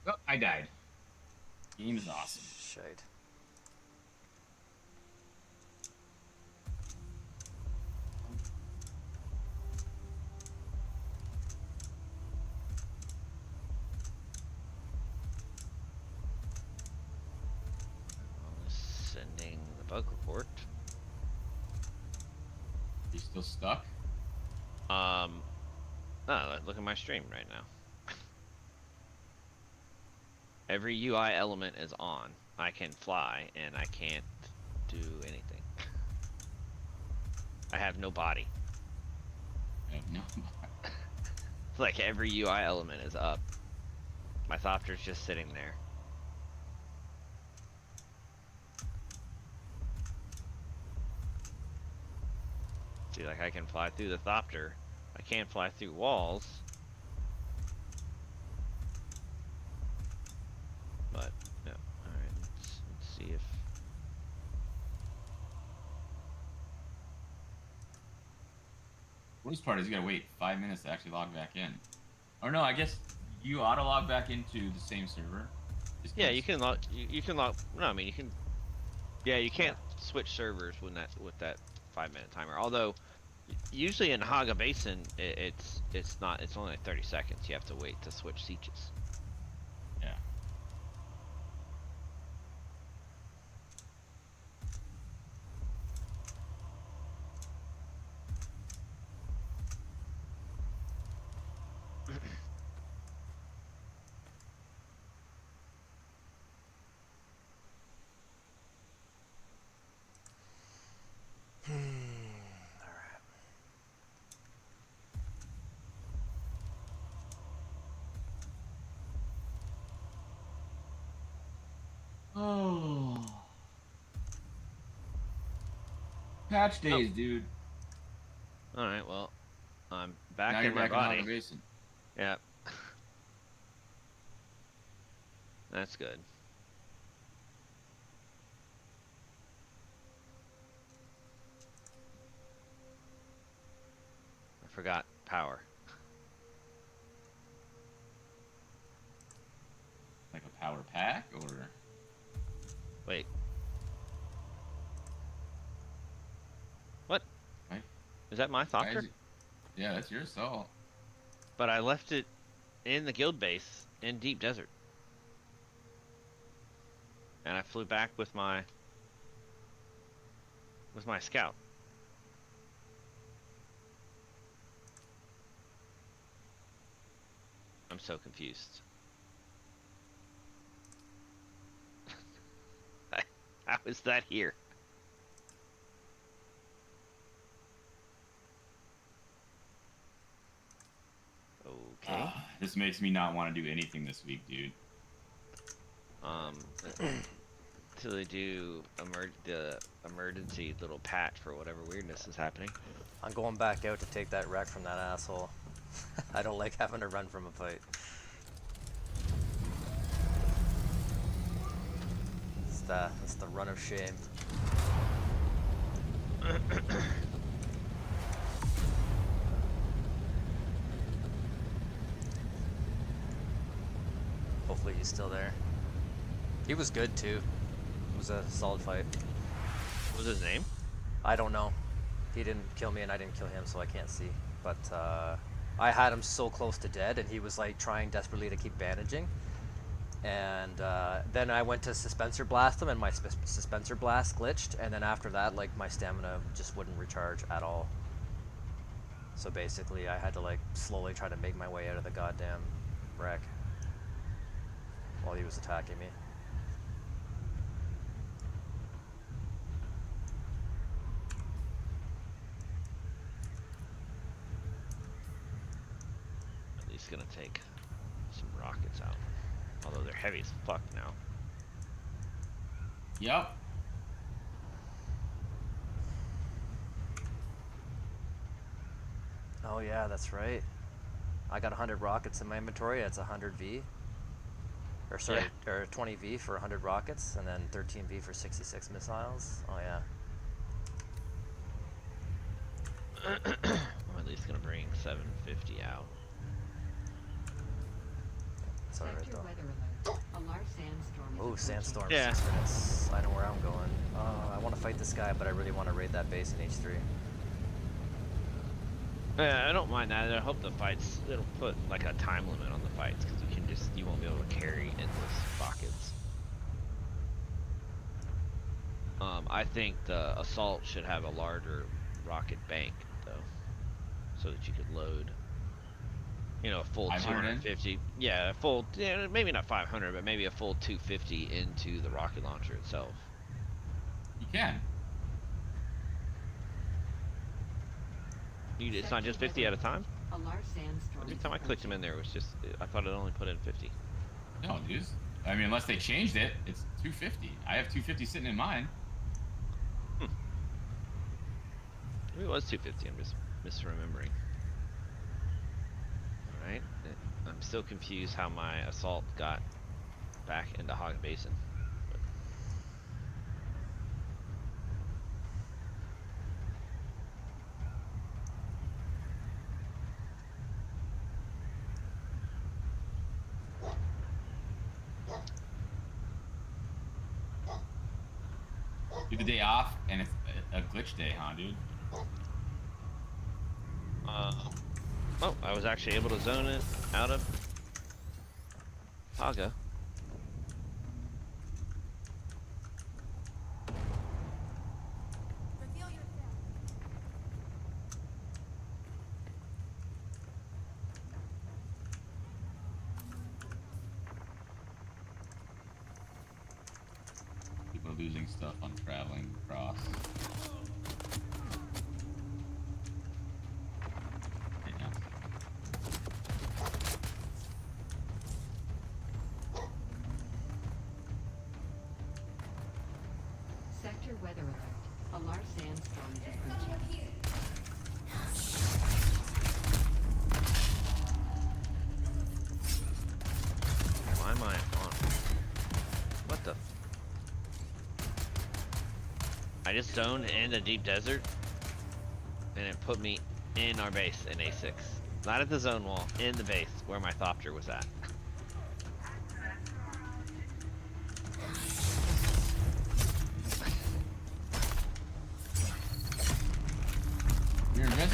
Oh, I died. Game is awesome. Shite. Sending the bug report. You still stuck? No, look at my stream right now. Every UI element is on. I can fly, and I can't do anything. I have no body. I have no. Like, every UI element is up. My thopter's just sitting there. See, like, I can fly through the thopter. I can't fly through walls. But, yeah. Alright, let's see if... Worst part is you gotta wait 5 minutes to actually log back in. Or no, I guess you auto log back into the same server. Yeah, you can log... You can log... No, I mean, you can... Yeah, you can't switch servers when with that 5-minute timer. Although, usually in Haga Basin, it's not. It's only like 30 seconds. You have to wait to switch sieges. Yeah. Alright. Oh. Patch days, dude. All right. Well, I'm back Now in you're my back in body. Haga Basin. Yeah. That's good. I forgot power. pack or? Wait. What? Right. Is that my Why is thopter? it- Yeah, that's your assault. But I left it in the guild base in deep desert. And I flew back with my scout. I'm so confused. How is that here? Okay. This makes me not want to do anything this week, dude. Till they do the emergency little patch for whatever weirdness is happening. I'm going back out to take that wreck from that asshole. I don't like having to run from a fight. It's the run of shame. Hopefully he's still there. He was good too. It was a solid fight. What was his name? I don't know. He didn't kill me and I didn't kill him, so I can't see. But I had him so close to dead and he was like trying desperately to keep bandaging. And then I went to Suspensor Blast him and my Suspensor Blast glitched. And then after that, like my stamina just wouldn't recharge at all. So basically I had to like slowly try to make my way out of the goddamn wreck while he was attacking me. At least gonna take some rockets out. Although they're heavy as fuck now. Yep. Oh yeah, that's right. I got 100 rockets in my inventory. That's 100 V. Or sorry, or 20 V for 100 rockets, and then 13 V for 66 missiles. Oh yeah. I'm at least gonna bring 750 out. It's alright Sector though. weather alert. A large sandstorm is Oh, approaching. sandstorm. Yeah. 6 minutes. I know where I'm going. I want to fight this guy, but I really want to raid that base in H3. Yeah, I don't mind that. I hope the fights, it'll put like a time limit on the fights, because you won't be able to carry endless rockets. I think the assault should have a larger rocket bank though, so that you could load, you know, a full 500? 250. Yeah, a full, yeah, maybe not 500, but maybe a full 250 into the rocket launcher itself. You can. It's not just 50 at a time? A large sandstorm. Every is time I clicked them in approaching. there, it was just, I thought it only put in 50. No, dude. I mean, unless they changed it, it's 250. I have 250 sitting in mine. Maybe it was 250, I'm just misremembering. Alright, I'm still confused how my assault got back into Hog Basin. Do the day off, and it's a glitch day, huh, dude? Oh, I was actually able to zone it out of Haga. People are losing stuff on traveling across. Yeah. Sector weather alert. A large sandstorm is approaching. Why am I on? What the? I just zoned in the deep desert, and it put me in our base in A6. Not at the zone wall, in the base where my thopter was at.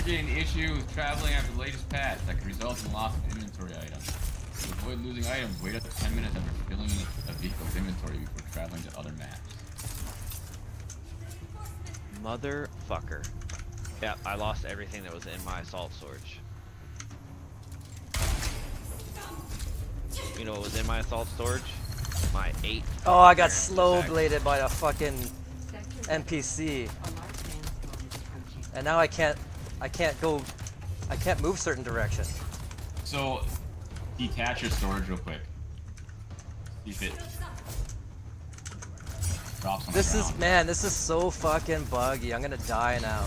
investigating the issue with traveling after the latest patch that could result in loss of inventory items. To avoid losing items, wait up to 10 minutes after filling a vehicle's inventory before traveling to other maps. Motherfucker. Yeah, I lost everything that was in my assault storage. You know what was in my assault storage? My 8. Oh, I got Baron slow Blue bladed by a fucking Sector NPC, a large sandstorm is approaching. and now I can't move certain direction. So, detach your storage real quick. See if it drops on the ground. This is so fucking buggy. I'm gonna die now.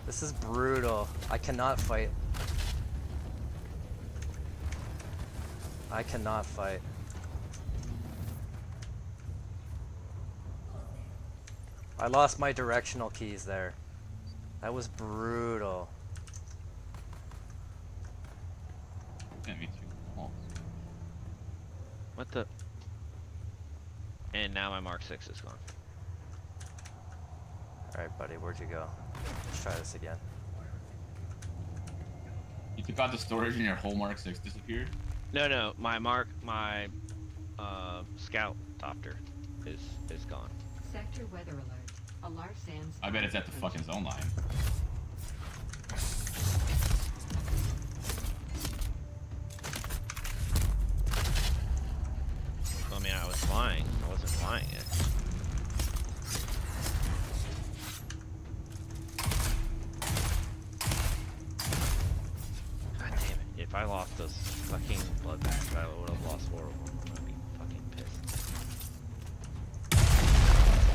This is brutal. I cannot fight. I cannot fight. I lost my directional keys there. That was brutal. Can't be too long. What the? And now my Mark 6 is gone. Alright, buddy, where'd you go? Let's try this again. You took out the storage and your whole Mark 6 disappeared? No, my scout doctor is gone. Sector weather alert. A large sandstorm. I bet it's at the is fucking zone line. I mean, I was flying. I wasn't flying it. God damn it. If I lost those fucking blood bags, I would have lost 4 of them. I'd be fucking pissed.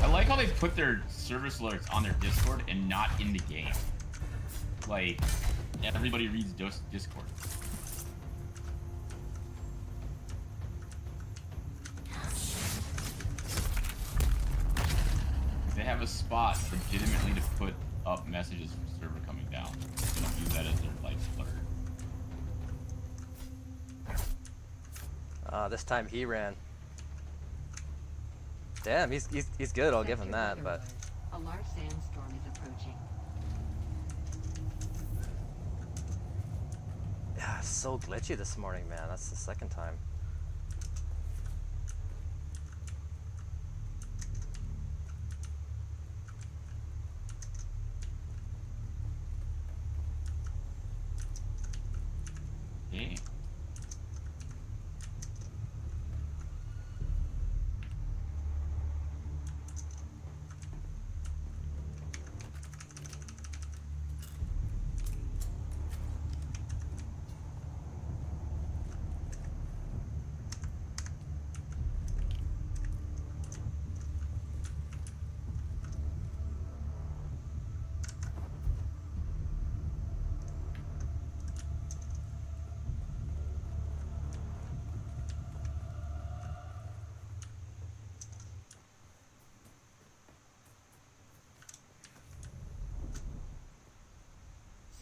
I like how they put their service alerts on their Discord and not in the game. Like, everybody reads Discord. They have a spot legitimately to put up messages from server coming down. They don't use that as their life alert. This time he ran. Damn, he's good. I'll give him Sector that. weather But alert. A large sandstorm is approaching. yeah, it's so glitchy this morning, man. That's the second time. Okay.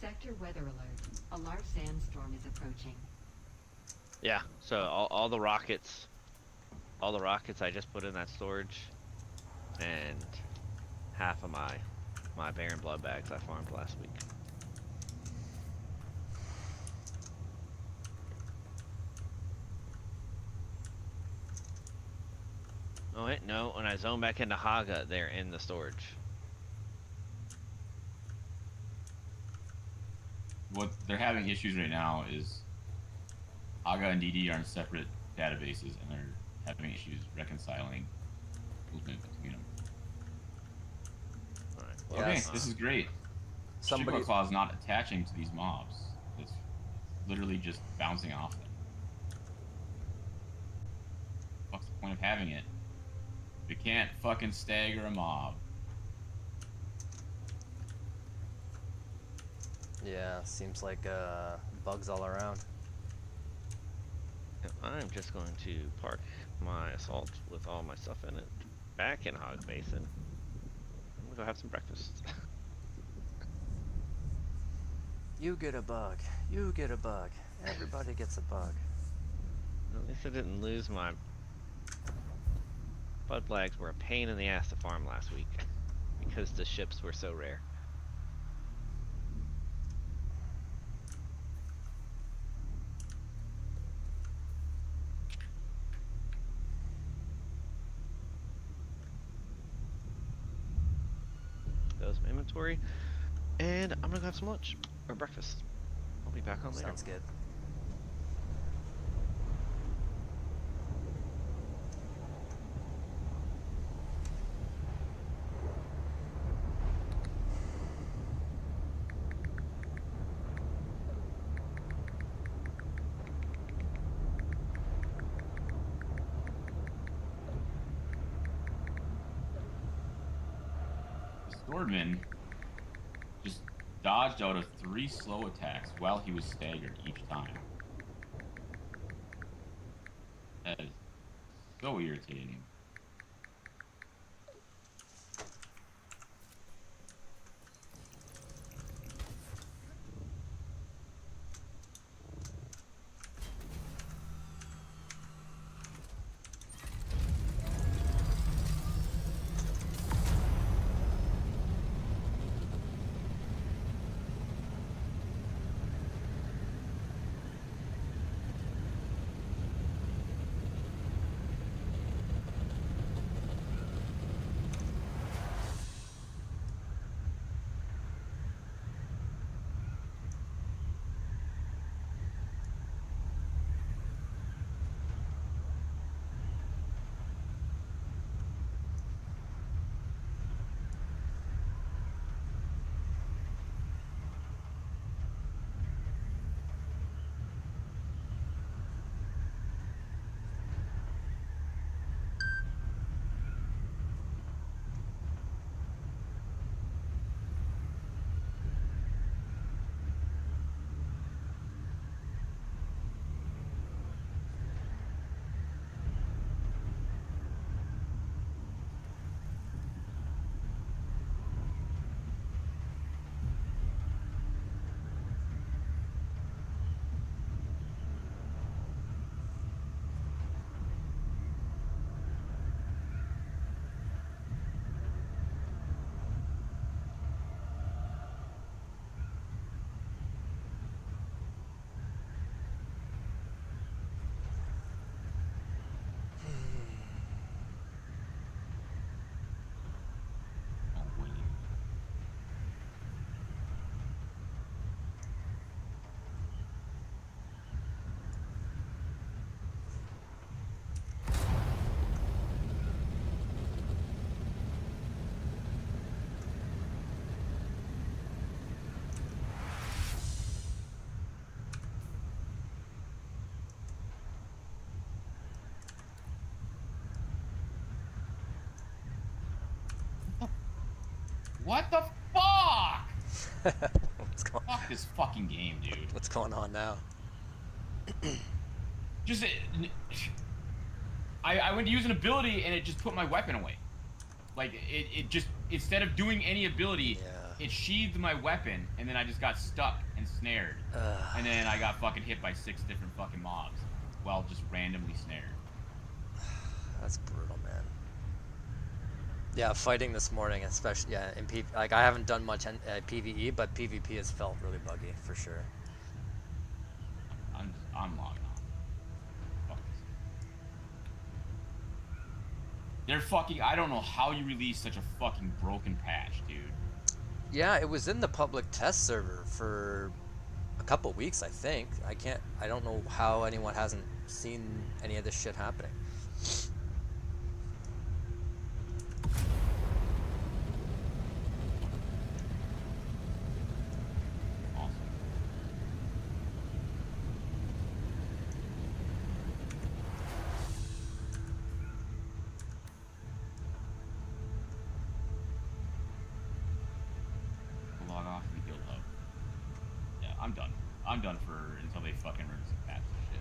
Sector weather alert. A large sandstorm is approaching. Yeah, so all the rockets I just put in that storage, and half of my Baron blood bags I farmed last week. Oh wait, no, when I zone back into Haga, they're in the storage. What they're having issues right now is Aga and DD are in separate databases, and they're having issues reconciling movement between them. Alright, Yeah, Okay, Yes. this is great. Somebody, Sugar Claw is not attaching to these mobs. It's literally just bouncing off them. What's the point of having it? You can't fucking stagger a mob. yeah, seems like bugs all around. I'm just going to park my assault with all my stuff in it back in Hog Basin. I'm gonna go have some breakfast. You get a bug. You get a bug. Everybody gets a bug. At least I didn't lose my bud flags. Were a pain in the ass to farm last week because the ships were so rare. inventory, and I'm gonna go have some lunch or breakfast. I'll be back on later. Sounds good. Swordman just dodged out of 3 slow attacks while he was staggered each time. That is so irritating. Oh, wait. What the fuck? Fuck this fucking game, dude. What's going on now? Just I went to use an ability and it just put my weapon away. Like it just, instead of doing any ability, Yeah. it sheathed my weapon and then I just got stuck and snared. And then I got fucking hit by 6 different fucking mobs while just randomly snared. That's brutal, man. Yeah, fighting this morning, especially in like I haven't done much PvE, but PvP has felt really buggy for sure. I'm logged on. Fuck this. They're fucking, I don't know how you release such a fucking broken patch, dude. Yeah, it was in the public test server for a couple weeks, I think. I don't know how anyone hasn't seen any of this shit happening. Awesome. Log off and guild hub. Yeah, I'm done. I'm done for until they fucking release a patch and shit.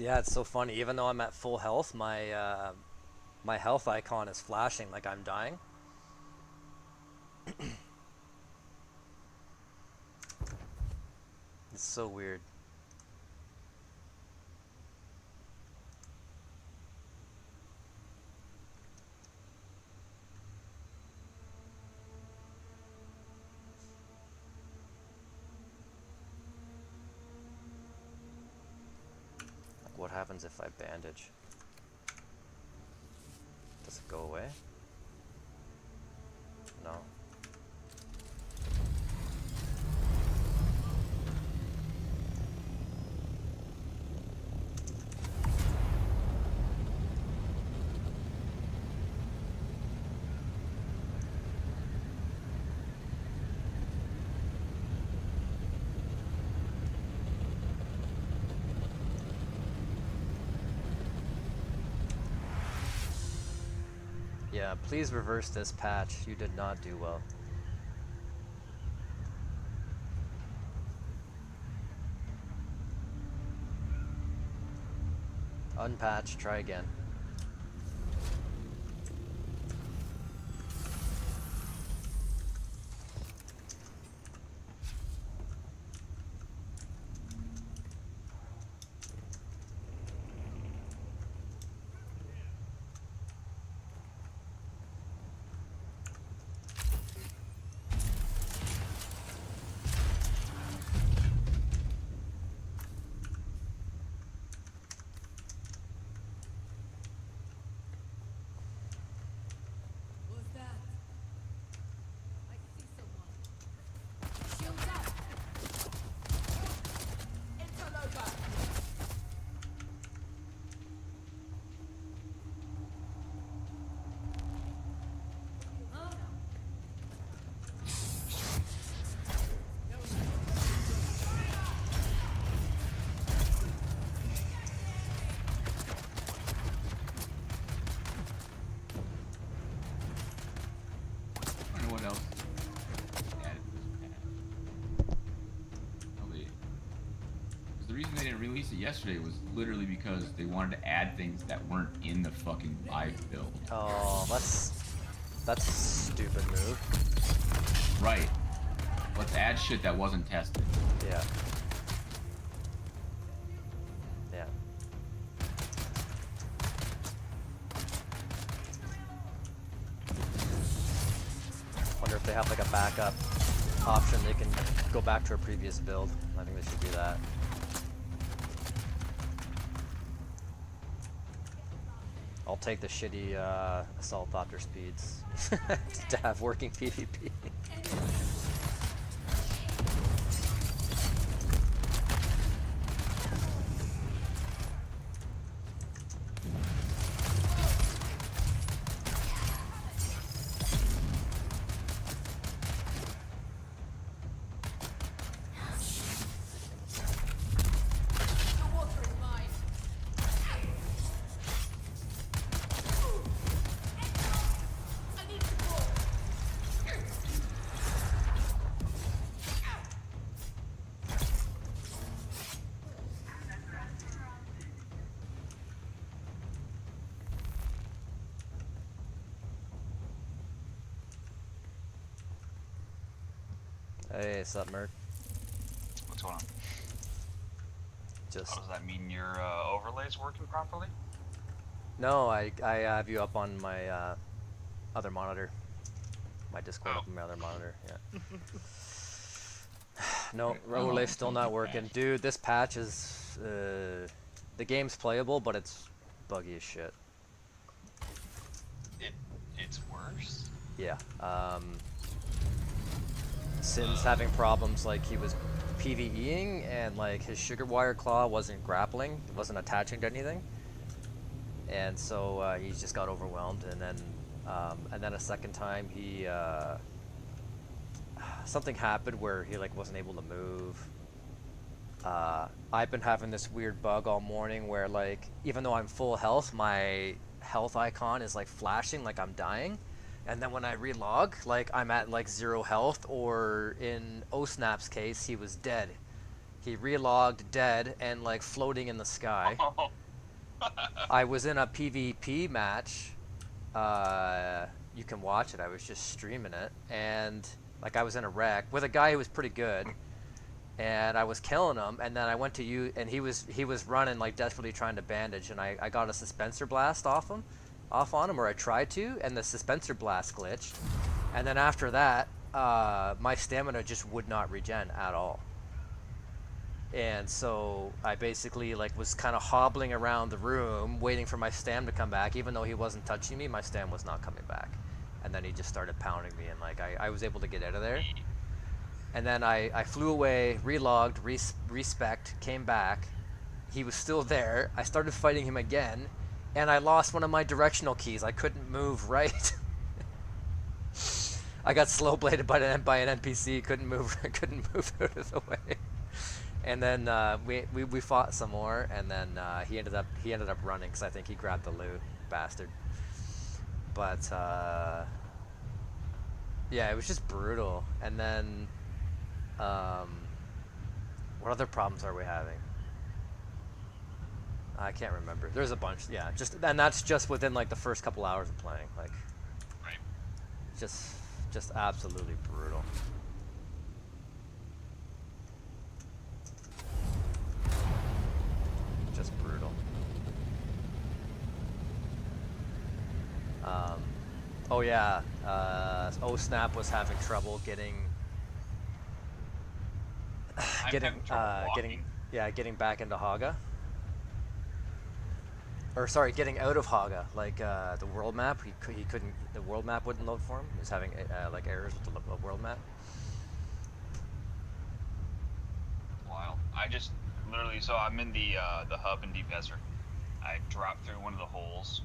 It's so funny. Even though I'm at full health, my health icon is flashing like I'm dying. It's so weird. Like, what happens if I bandage? Does it go away? No. Yeah, please reverse this patch. You did not do well. Unpatch, try again. What's that? I see someone. Shields up! Interloper! Huh? I don't know what else added to this patch. Probably. Because the reason they didn't release it yesterday was literally because they wanted to add things that weren't in the fucking live build. Oh, that's a stupid move. Right. Let's add shit that wasn't tested. Yeah. Yeah. Wonder if they have like a backup option they can go back to a previous build. I think they should do that. I'll take the shitty assault thopter speeds to have working PvP. The water is mine! I need support! Hey, sup, Merc? What's going on? Just How does that mean your overlay's working properly? no, I have you up on my other monitor. My Discord Oh. up on my other monitor. Yeah. No, overlay's still not working, dude. This patch is the game's playable, but it's buggy as shit. It's worse? Yeah. Sin's having problems, like he was PvEing and like his sugar wire claw wasn't grappling, it wasn't attaching to anything, and so he just got overwhelmed. And then a second time he something happened where he like wasn't able to move. I've been having this weird bug all morning where, like, even though I'm full health, my health icon is like flashing like I'm dying, and then when I relog, like I'm at like 0 health, or in OSnap's case, he was dead. He relogged dead and like floating in the sky. I was in a PvP match. You can watch it. I was just streaming it, and like I was in a wreck with a guy who was pretty good, and I was killing him. And then I went to you, and he was running like desperately trying to bandage, and I got a suspensor blast off on him, or I tried to, and the suspensor blast glitched. And then after that, my stamina just would not regen at all. And so I basically like was kind of hobbling around the room waiting for my stam to come back. Even though he wasn't touching me, my stam was not coming back. And then he just started pounding me, and like I was able to get out of there. And then I flew away, relogged, respect, came back. He was still there. I started fighting him again, and I lost one of my directional keys. I couldn't move right. I got slow bladed by an NPC. Couldn't move out of the way. And then we fought some more, and then he ended up running because I think he grabbed the loot, bastard. But yeah, it was just brutal. And then what other problems are we having? I can't remember. There's a bunch. Yeah, and that's just within like the first couple hours of playing. Like, Right. just absolutely brutal. Just brutal. Oh yeah, Snap was having trouble getting having trouble walking. getting back into Haga. Or sorry, getting out of Haga. Like the world map, he couldn't. The world map wouldn't load for him. He was having like errors with the world map. Wild. I just literally, so I'm in the hub in Deep Desert. I dropped through one of the holes.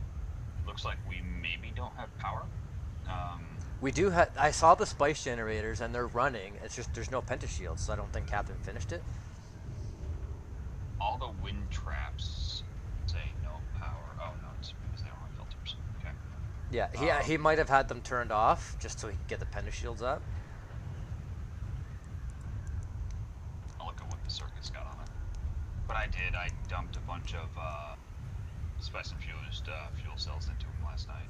Looks like we maybe don't have power. We do have. I saw the spice generators and they're running. It's just there's no pentashields, so I don't think Captain finished it. All the wind traps say no power. Oh no, it's because they don't have filters. Okay. Yeah, he might have had them turned off just so he could get the pentashields up. I'll look at what the circuit's got on it. But I dumped a bunch of spice infused fuel cells into them last night.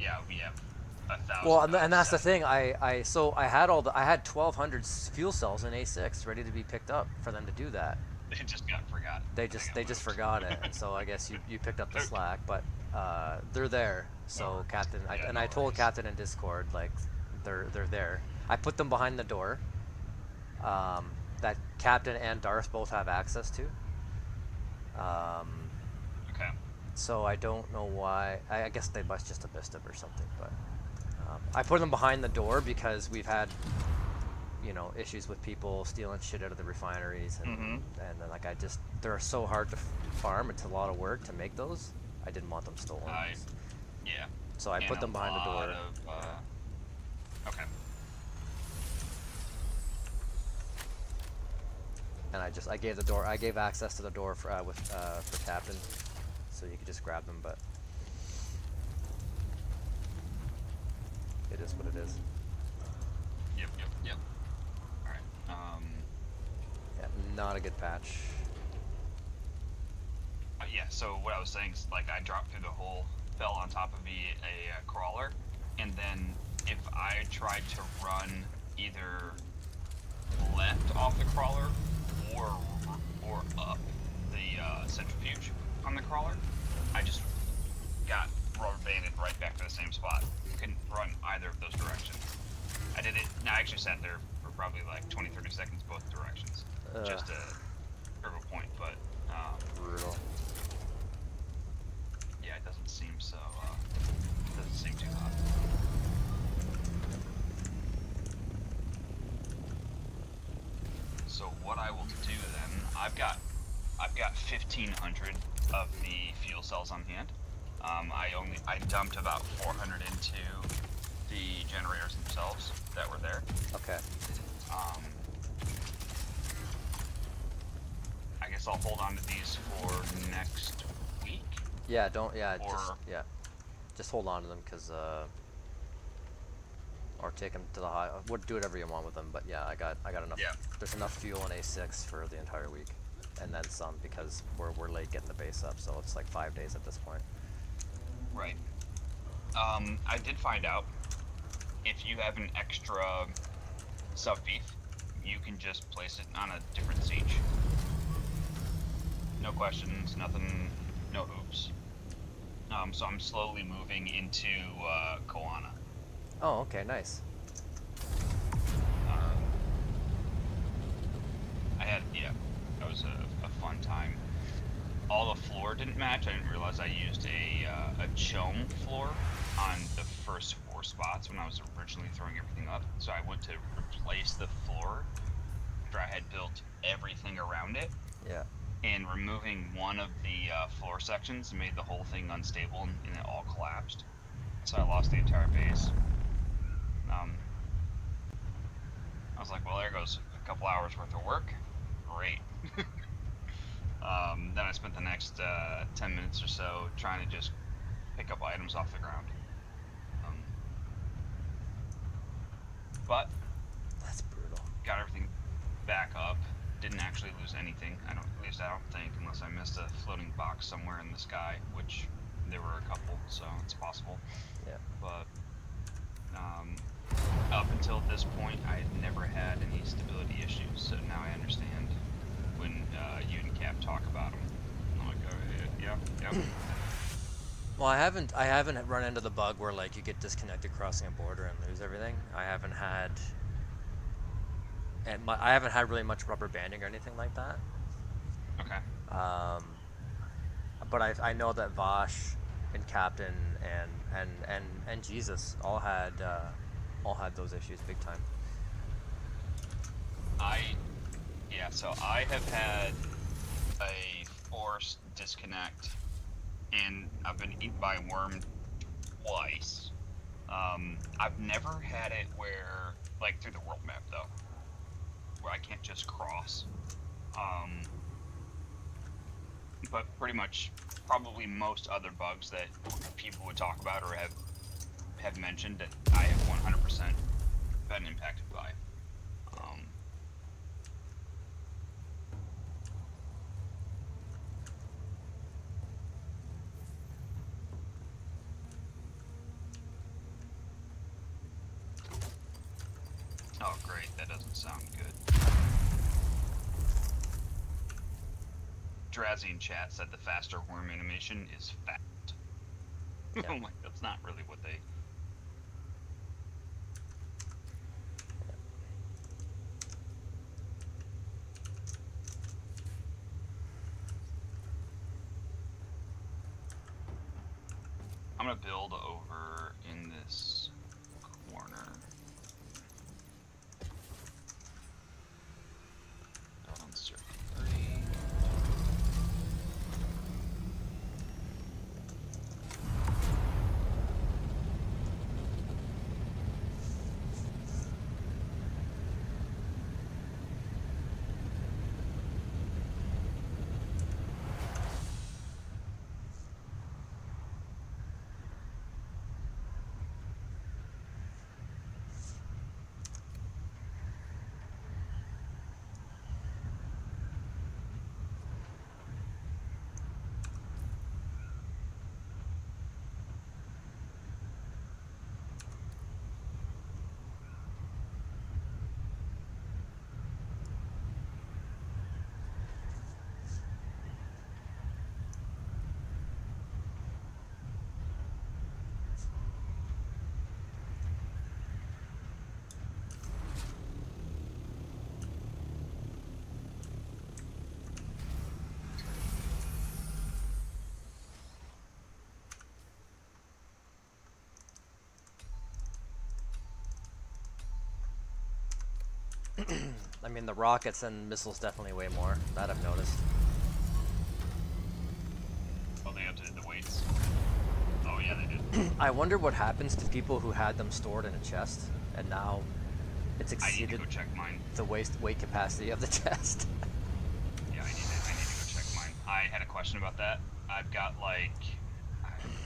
Yeah, we have 1,000. Well, and that's the thing. I had 1,200 fuel cells in A6 ready to be picked up for them to do that. They just got forgotten. They just forgot it, and so I guess you picked up the slack, but they're there. So Captain, I told Captain in Discord, like they're there. I put them behind the door. That Captain and Darth both have access to. Okay. So I don't know why. I guess they must just have missed them or something. But I put them behind the door because we've had, issues with people stealing shit out of the refineries, and then like they're so hard to farm. It's a lot of work to make those. I didn't want them stolen. Yeah. So I put them behind the door. Okay. And I gave access to the door for Captain, so you could just grab them. But it is what it is. Yep. All right. Yeah, not a good patch. Yeah. So what I was saying is, like, I dropped through the hole, fell on top of a crawler, and then if I tried to run either left off the crawler or up the centrifuge on the crawler, I just got rubber banded right back to the same spot. Couldn't run either of those directions. I did it. I actually sat there for probably like 20-30 seconds both directions, just to prove a point. But Brutal. yeah, it doesn't seem so. Doesn't seem too hot. So what I will do then, I've got 1,500 of the fuel cells on hand. I dumped about 400 into the generators themselves that were there. Okay. guess I'll hold on to these for next week. Yeah, don't. Yeah, Or- just hold on to them, cause or take them to the high. Would do whatever you want with them, but yeah, I got enough. Yeah. There's enough fuel in A6 for the entire week, and then some because we're late getting the base up, so it's like 5 days at this point. Right. I did find out if you have an extra sub beef, you can just place it on a different siege. No questions, nothing, no hoops. So I'm slowly moving into Koana. Oh, okay, nice. That was a fun time. All the floor didn't match. I didn't realize I used a chome floor on the first 4 spots when I was originally throwing everything up. So I went to replace the floor after I had built everything around it. Yeah. And removing one of the floor sections made the whole thing unstable and it all collapsed. So I lost the entire base. I was like, well, there goes a couple hours worth of work. Great. Then I spent the next 10 minutes or so trying to just pick up items off the ground. But That's brutal. got everything back up. Didn't actually lose anything. At least I don't think, unless I missed a floating box somewhere in the sky, which there were a couple, so it's possible. Yeah. But up until this point, I had never had any stability issues. So now I understand when you and Cap talk about them. I'm like, oh, yeah. Well, I haven't run into the bug where like you get disconnected crossing a border and lose everything. I haven't had really much rubber banding or anything like that. Okay. But I know that Vosh and Captain and Jesus all had those issues big time. So I have had a forced disconnect, and I've been eaten by a worm twice. I've never had it where, like, through the world map though, where I can't just cross. But pretty much, probably most other bugs that people would talk about or have mentioned that I have 100% been impacted by. Oh great, that doesn't sound good. Drazzy in chat said the faster worm animation is fast. Yeah. I'm like, that's not really what they... I'm gonna build over in this corner. Build on circle 3. I mean, the rockets and missiles definitely way more. That I've noticed. Oh, they updated the weights. Oh yeah, they did. I wonder what happens to people who had them stored in a chest and now it's I need to exceeded go check mine. the weight capacity of the chest. Yeah, I need to go I had a question about that. I've got like,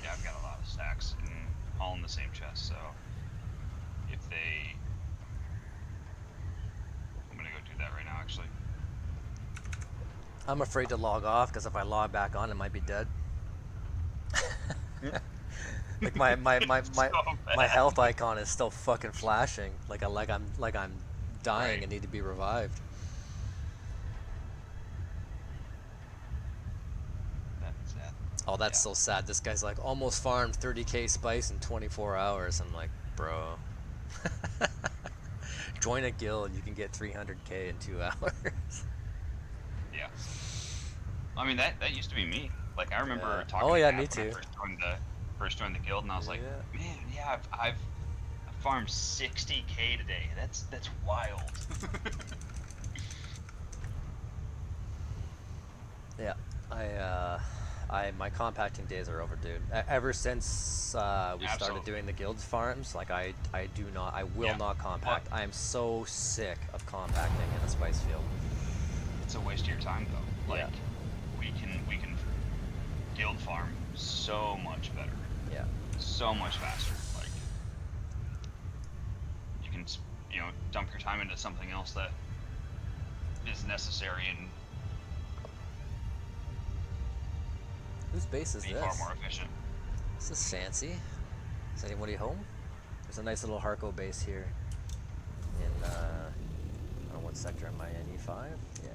yeah, I've got a lot of stacks and all in the same chest. So if they, I'm gonna go do that right now. Actually, I'm afraid to log off because if I log back on, it might be dead. Like So my bad. health icon is still fucking flashing. Like I'm dying Right. and need to be revived. That's sad. Oh, that's Yeah. so sad. This guy's like almost farmed 30k spice in 24 hours. I'm like, bro. Join a guild, you can get 300k in 2 hours. Yeah. I mean that used to be me. Like I remember Yeah. talking Oh to yeah, Cap me when I too. first joined the guild, and I was like, Yeah. man, yeah, I've farmed 60k today. That's wild. Yeah, my compacting days are over, dude. Ever since we started Absolutely. doing the guild farms, like I will Yeah. not compact. I am so sick of compacting in a spice field. It's a waste of your time though. Like Yeah. we can guild farm so much better, Yeah, so much faster. Like you can dump your time into something else that is necessary and whose base is be this? far more efficient. This is Sancy. Is anybody home? There's a nice little Harco base here in I don't know what sector am I in, E5? Yeah.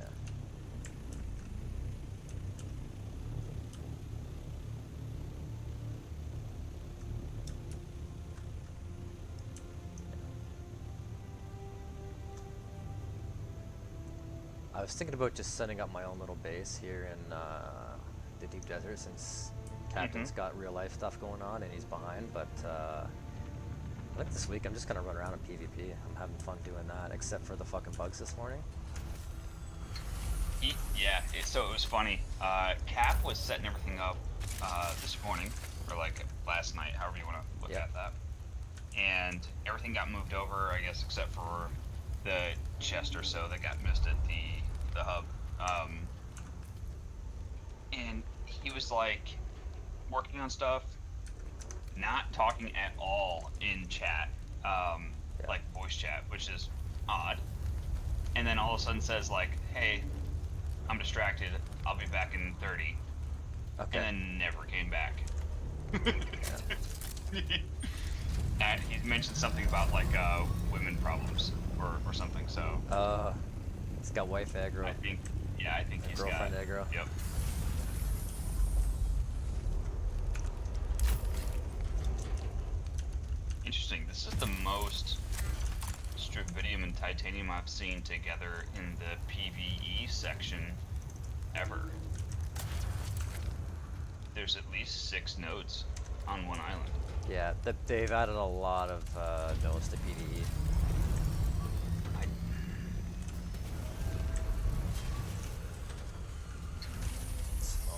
I was thinking about just setting up my own little base here in the deep desert since Captain's got real life stuff going on and he's behind, but I think this week I'm just gonna run around in PvP. I'm having fun doing that, except for the fucking bugs this morning. Yeah, so it was funny. Cap was setting everything up this morning, or like last night, however you want to look Yeah. at that. And everything got moved over, I guess, except for the chest or so that got missed at the hub. And he was like working on stuff, not talking at all in chat, like voice chat, which is odd. And then all of a sudden says like, "Hey, I'm distracted. I'll be back in 30." Okay. And then never came back. And he mentioned something about like women problems or something. So He's got wife aggro. I think he's got Girlfriend aggro. Yep. Interesting. This is the most Struvidium and Titanium I've seen together in the PvE section ever. There's at least 6 nodes on one island. Yeah, they've added a lot of nodes to PvE. I, So,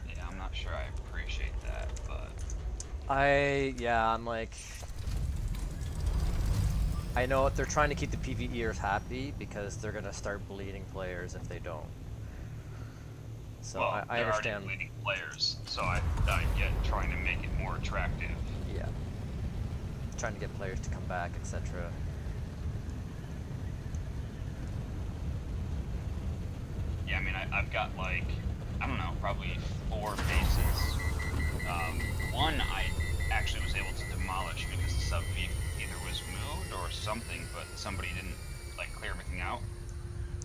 yeah, I'm not sure I appreciate that, but I'm like, I know they're trying to keep the PvEers happy because they're gonna start bleeding players if they don't. So well, I they're understand. already leading players, so I get trying to make it more attractive. Yeah. Trying to get players to come back, etc. Yeah, I mean, I've got like, I don't know, probably 4 bases. One I actually was able to demolish because the sub thief either was moved or something, but somebody didn't like clear everything out.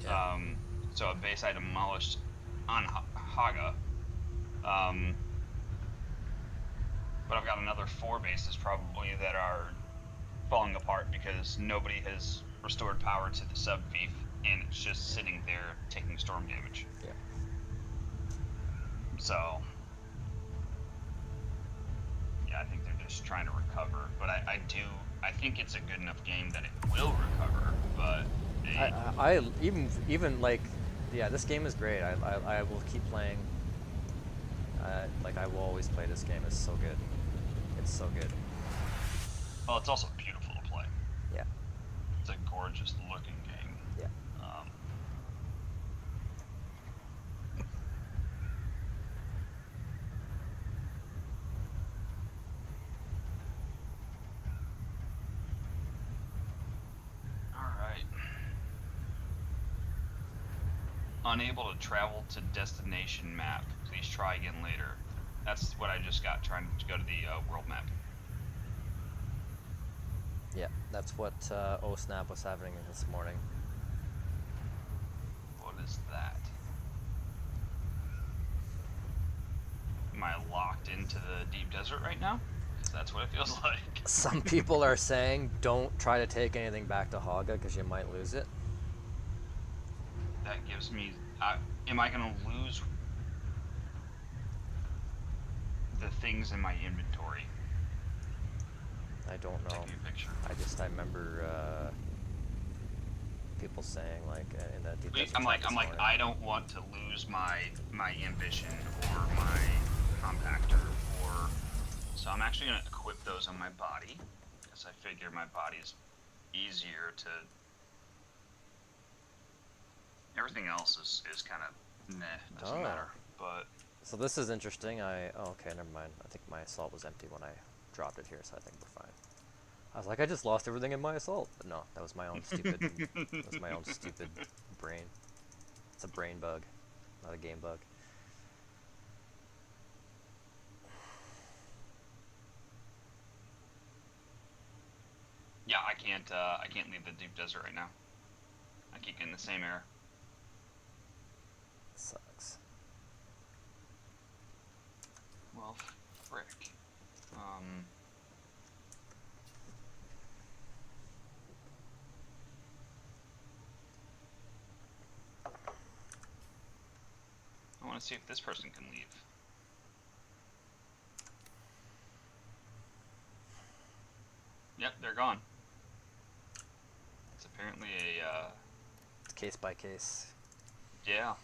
Yeah. So a base I demolished on Haga. But I've got another 4 bases probably that are falling apart because nobody has restored power to the sub thief, and it's just sitting there taking storm damage. Yeah. So yeah, I think they're just trying to recover. But I I think it's a good enough game that it will recover, but I even like, yeah, this game is great. I will keep playing. Like I will always play this game. It's so good. It's so good. well, it's also beautiful to play. Yeah. It's a gorgeous looking game. Yeah. All right. Unable to travel to destination map. Please try again later. That's what I just got trying to go to the world map. Yeah. That's what OSNAP was having this morning. What is that? Am I locked into the deep desert right now? 'Cause that's what it feels like. Some people are saying don't try to take anything back to Haga because you might lose it. That gives me. Am I gonna lose the things in my inventory? I don't know. Take me a picture. I remember people saying like in that deep desert I'm chat like, this morning. I don't want to lose my ambition or my compactor or. So I'm actually gonna equip those on my body because I figure my body's easier to. Everything else is kind of meh, doesn't Oh. matter. But So this is interesting. Oh, okay, never mind. I think my assault was empty when I dropped it here, so I think we're fine. I was like, I just lost everything in my assault, but no, that was my own stupid. That was my own stupid brain. It's a brain bug, not a game bug. yeah, I can't leave the deep desert right now. I keep getting the same error. Sucks. Well, frick. I want to see if this person can leave. Yep, they're gone. It's apparently a, It's case by case. yeah.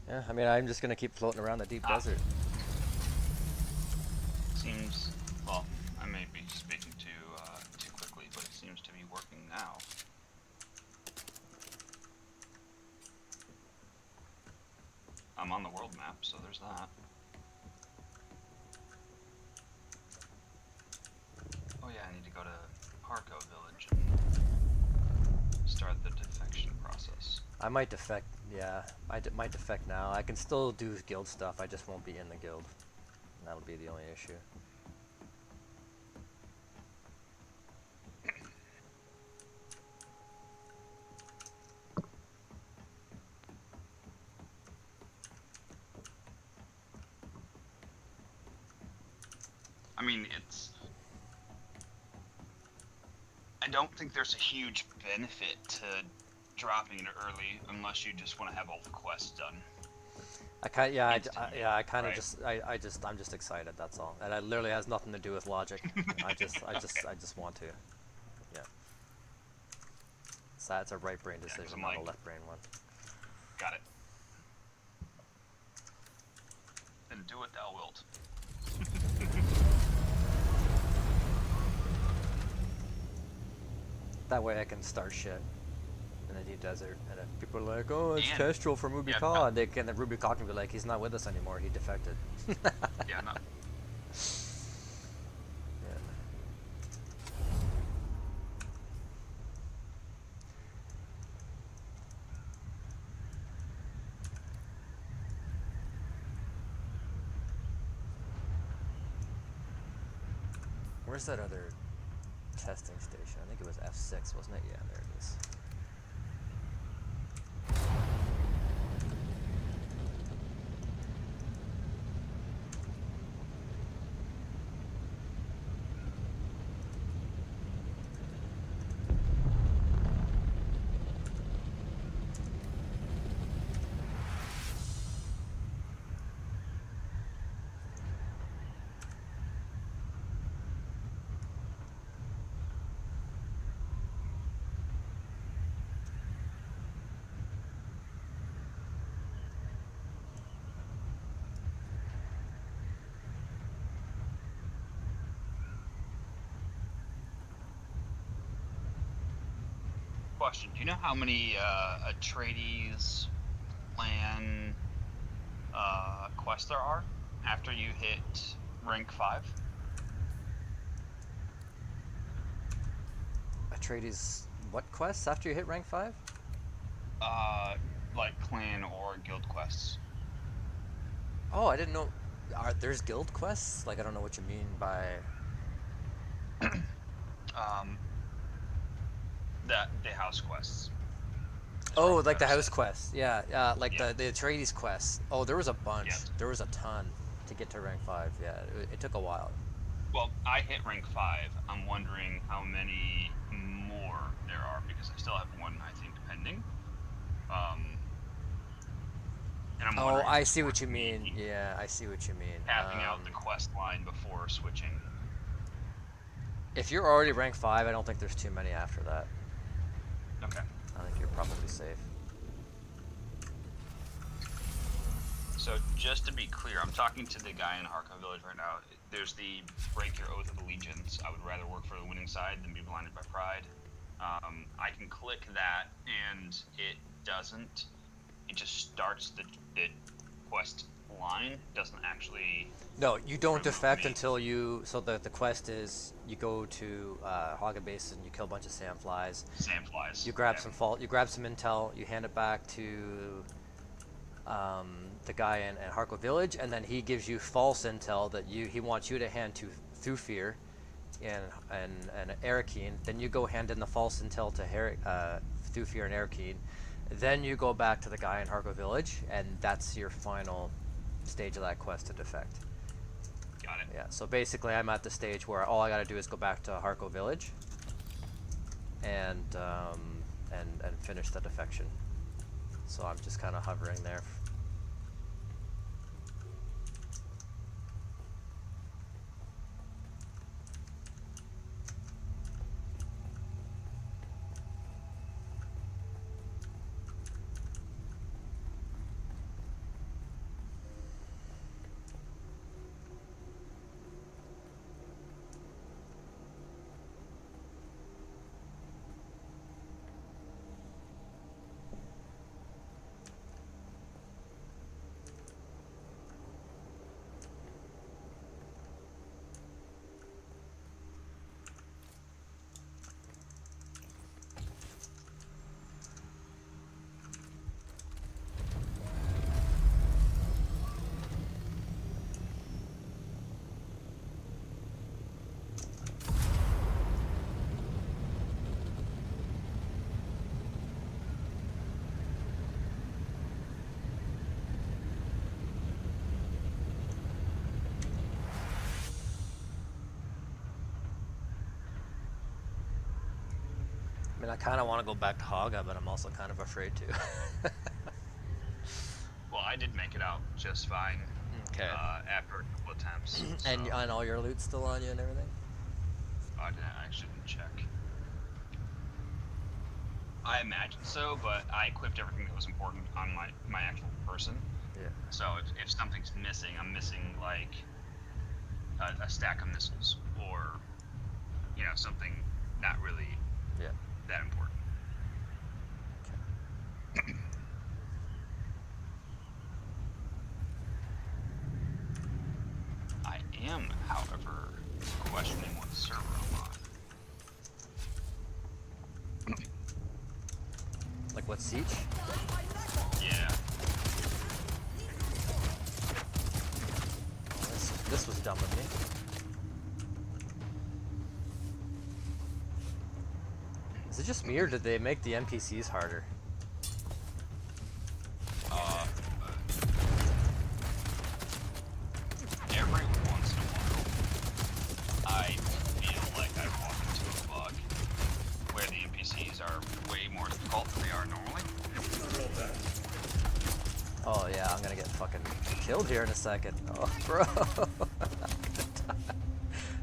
Yeah, I mean, I'm just gonna keep floating around the deep desert. Seems, well, I may be speaking too quickly, but it seems to be working now. I'm on the world map, so there's that. Oh yeah, I need to go to Harco Village and start the defection process. I might defect. Yeah, might defect now. I can still do guild stuff. I just won't be in the guild. And that'll be the only issue. I mean, I don't think there's a huge benefit to dropping it early unless you just want to have all the quests done. I kind yeah, Instantly, I kind of right? I'm just excited. That's all. And it literally has nothing to do with logic. I just want to. Yeah. So that's a right brain 'cause decision, I'm not a like- left brain one. Got it. Then do what thou wilt. That way I can start shit in the deep desert. And if people are like, oh, it's And- Kestrel from Rubi yeah, Ka, and the Rubi Ka can be like, he's not with us anymore. He defected. Yeah, no. Yeah. Where's that other testing station? I think it was F6, wasn't it? Yeah, there it is. question. Do you know how many Atreides clan quests there are after you hit rank 5? Atreides, what quests after you hit rank 5? Like clan or guild quests. Oh, I didn't know. There's guild quests? Like, I don't know what you mean by. Um, the house quests. is what Oh, I'm like the trying to house say. quests. Yeah, like Yeah. the Atreides quests. Oh, there was a bunch. Yep. There was a ton to get to rank 5. Yeah, it took a while. Well, I hit rank 5. I'm wondering how many more there are because I still have one, I think, pending. And I'm Oh, wondering if I it's see what worth you me mean. Yeah, I see what you mean. tapping out the quest line before switching. If you're already rank 5, I don't think there's too many after that. Okay. I think you're probably safe. So just to be clear, I'm talking to the guy in Harko Village right now. There's the break your oath of allegiance. I would rather work for the winning side than be blinded by pride. I can click that and it doesn't. It just starts the quest line. Doesn't actually. No, you don't remove defect me. until you. So the quest is you go to Haga Basin, you kill a bunch of sandflies, Sandflies. you grab Yeah. you grab some intel, you hand it back to the guy in Harko Village, and then he gives you false intel that he wants you to hand to Thufir and Arakeen. Then you go hand in the false intel to Thufir and Arakeen. Then you go back to the guy in Harko Village, and that's your final stage of that quest to defect. Got it. Yeah, so basically I'm at the stage where all I gotta do is go back to Harko Village and finish the defection. So I'm just kind of hovering there. I mean, I kind of want to go back to Haga, but I'm also kind of afraid to. Well, I did make it out just fine. Okay. After a couple attempts. And so- all your loot's still on you and everything? I shouldn't check. I imagine so, but I equipped everything that was important on my actual person. Yeah. So if something's missing, I'm missing like a stack of missiles or something not really Yeah. that important. I am, however, questioning what server I'm on. Like what, Siege? Yeah. This was dumb of me. Is it just me, or did they make the NPCs harder? Every once in a while, I feel like I walk into a bug where the NPCs are way more difficult than they are normally. Oh yeah, I'm gonna get fucking killed here in a second. Oh, bro.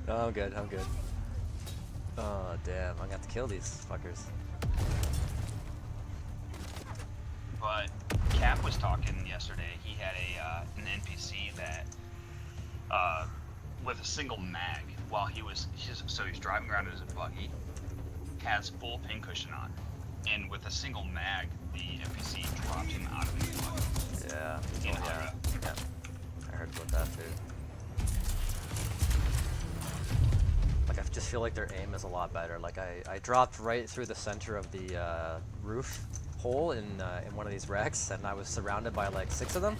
No, I'm good, I'm good. Oh, damn, I'm gonna have to kill these fuckers. But Cap was talking yesterday. He had an NPC that, with a single mag, while he's driving around in his buggy, has full pincushion on, and with a single mag, the NPC dropped him out of the fight. Yeah. In Oh, yeah. Haga. Yeah. I heard about that too. Like I just feel like their aim is a lot better. Like I dropped right through the center of the roof hole in one of these wrecks, and I was surrounded by like 6 of them.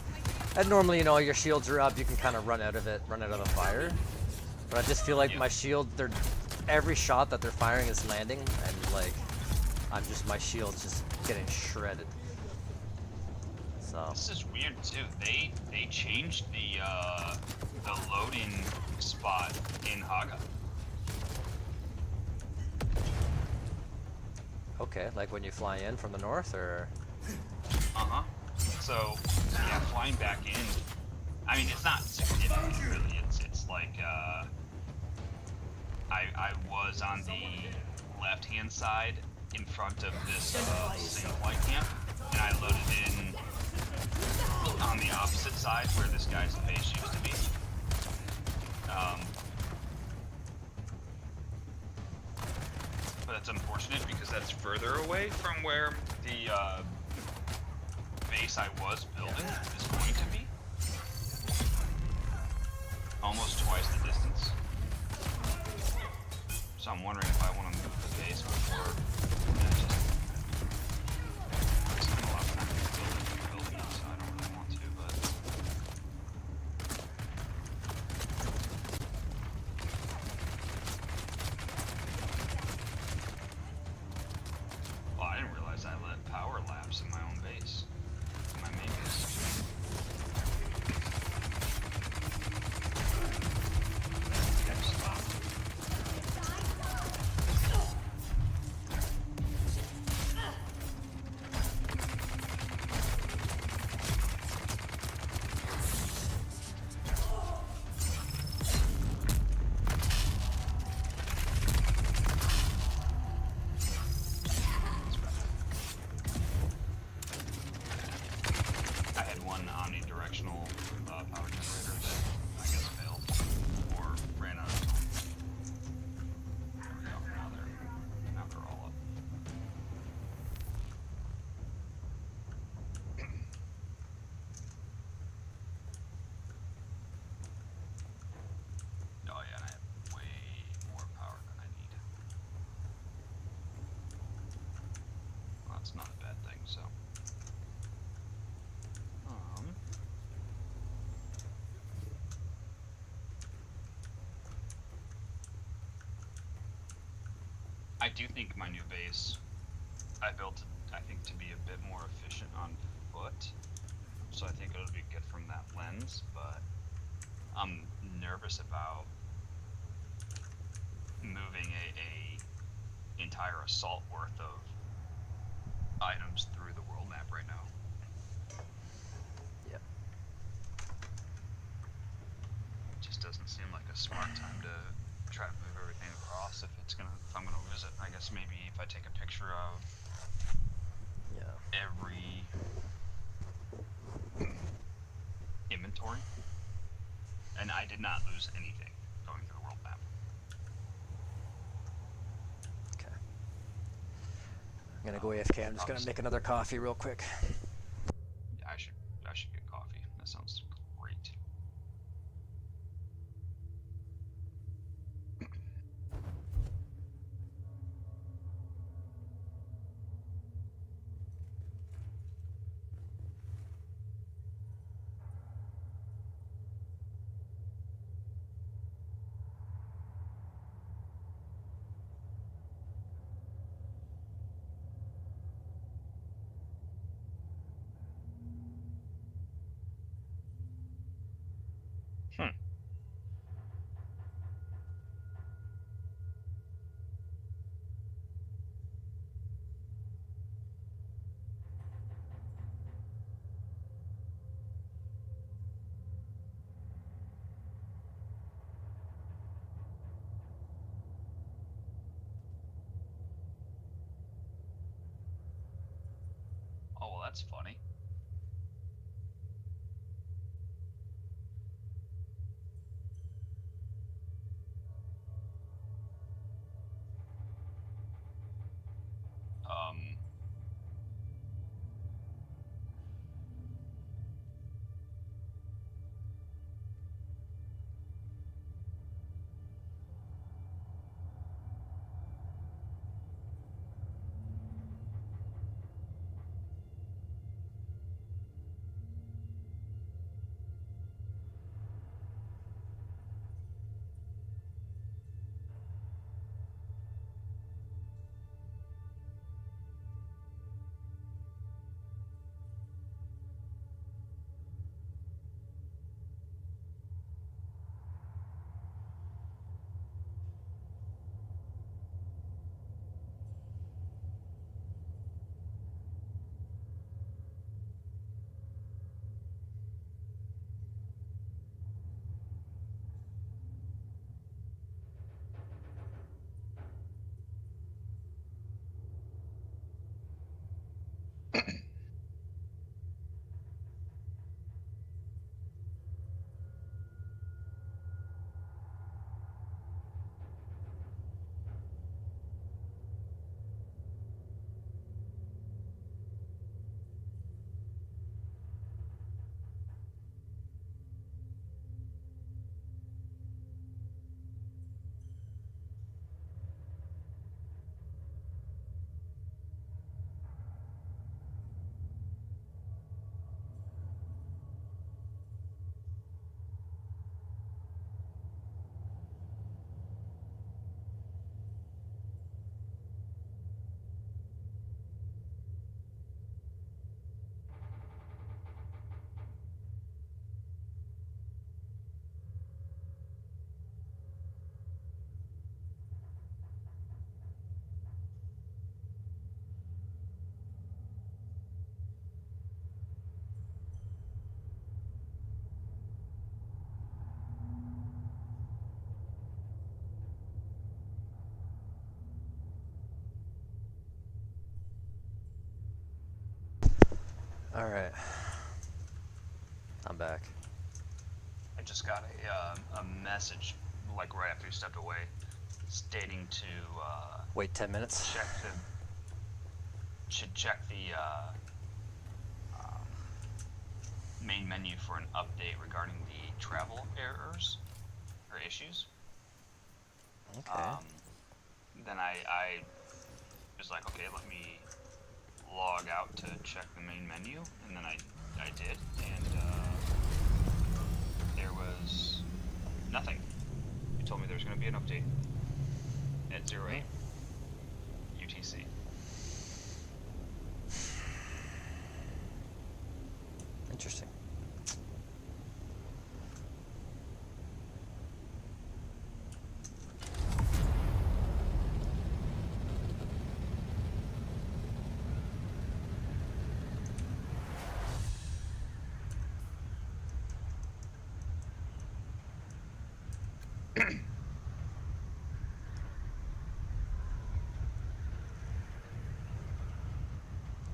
And normally, you know, your shields are up, you can kind of run out of it, run out of the fire. But I just feel like my shield, every shot that they're firing is landing, and like my shield's just getting shredded. So This is weird too. They changed the loading spot in Haga. okay, like when you fly in from the north, or So yeah, flying back in. I mean, it's not significant really. It's like I was on the left-hand side in front of this single flight camp, and I loaded in on the opposite side where this guy's base used to be. But it's unfortunate because that's further away from where the base I was building is going to be. Almost twice the distance. So I'm wondering if I want to move the base before I spend a lot of time building it, so I don't really want to, but well, I didn't realize I let power lapse in my own base. In my main base. Okay, stop. I had one omnidirectional power generator that I guess failed or ran out of time. There we go. Now they're all up. Oh yeah, and I have way more power than I need. Well, that's not a bad thing, so. I do think my new base, I built it, I think, to be a bit more efficient on foot. So I think it'll be good from that lens, but I'm nervous about moving a entire assault worth of items through the world map right now. yeah. It just doesn't seem like a smart time to try to move everything across if I'm gonna lose it. I guess maybe if I take a picture of Yeah. every inventory, and I did not lose anything going through the world map. Okay. I'm gonna go AFK. I'm just gonna make another coffee real quick. I should get coffee. That sounds great. Oh, well, that's funny. All right. I'm back. I just got a message, like right after you stepped away, stating to Wait 10 minutes. check the main menu for an update regarding the travel errors or issues. Okay. Then I was like, okay, let me log out to check the main menu, and then I did, and there was nothing. It told me there was going to be an update at 08 UTC. Interesting.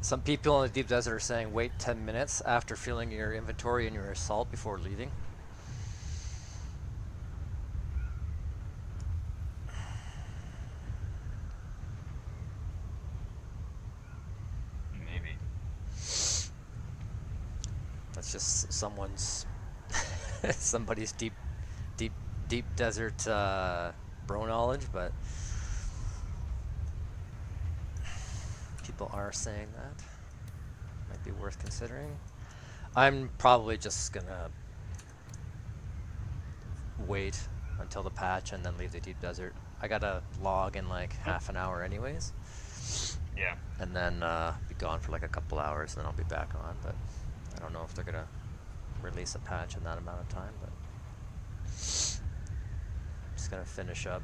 Some people in the deep desert are saying wait 10 minutes after filling your inventory and your assault before leaving. Maybe. That's just someone's somebody's deep desert bro knowledge, but people are saying that. Might be worth considering. I'm probably just gonna wait until the patch and then leave the deep desert. I gotta log in like half an hour anyways. Yeah. And then be gone for like a couple hours, and then I'll be back on. But I don't know if they're gonna release a patch in that amount of time. But just gonna finish up.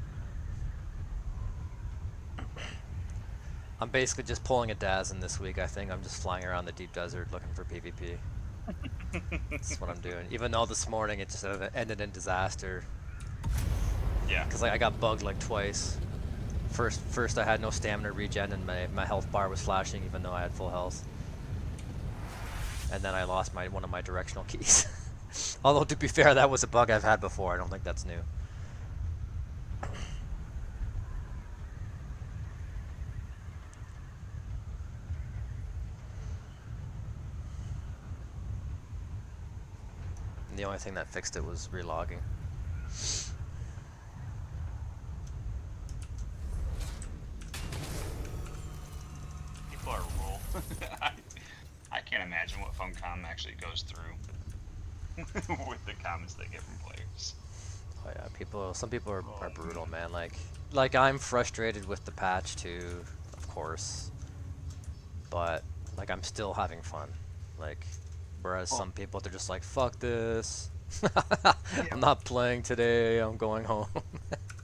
I'm basically just pulling a Daz in this week. I think I'm just flying around the deep desert looking for PvP. That's what I'm doing. Even though this morning it just ended in disaster. Yeah. Because like, I got bugged like twice. First I had no stamina regen and my health bar was flashing even though I had full health. And then I lost one of my directional keys. Although to be fair, that was a bug I've had before. I don't think that's new. And the only thing that fixed it was relogging. People are roll. I can't imagine what Funcom actually goes through with the comments they get from players. Oh yeah, some people are brutal, man. Like I'm frustrated with the patch too, of course. But like I'm still having fun. Like whereas some people they're just like, fuck this. I'm not playing today. I'm going home.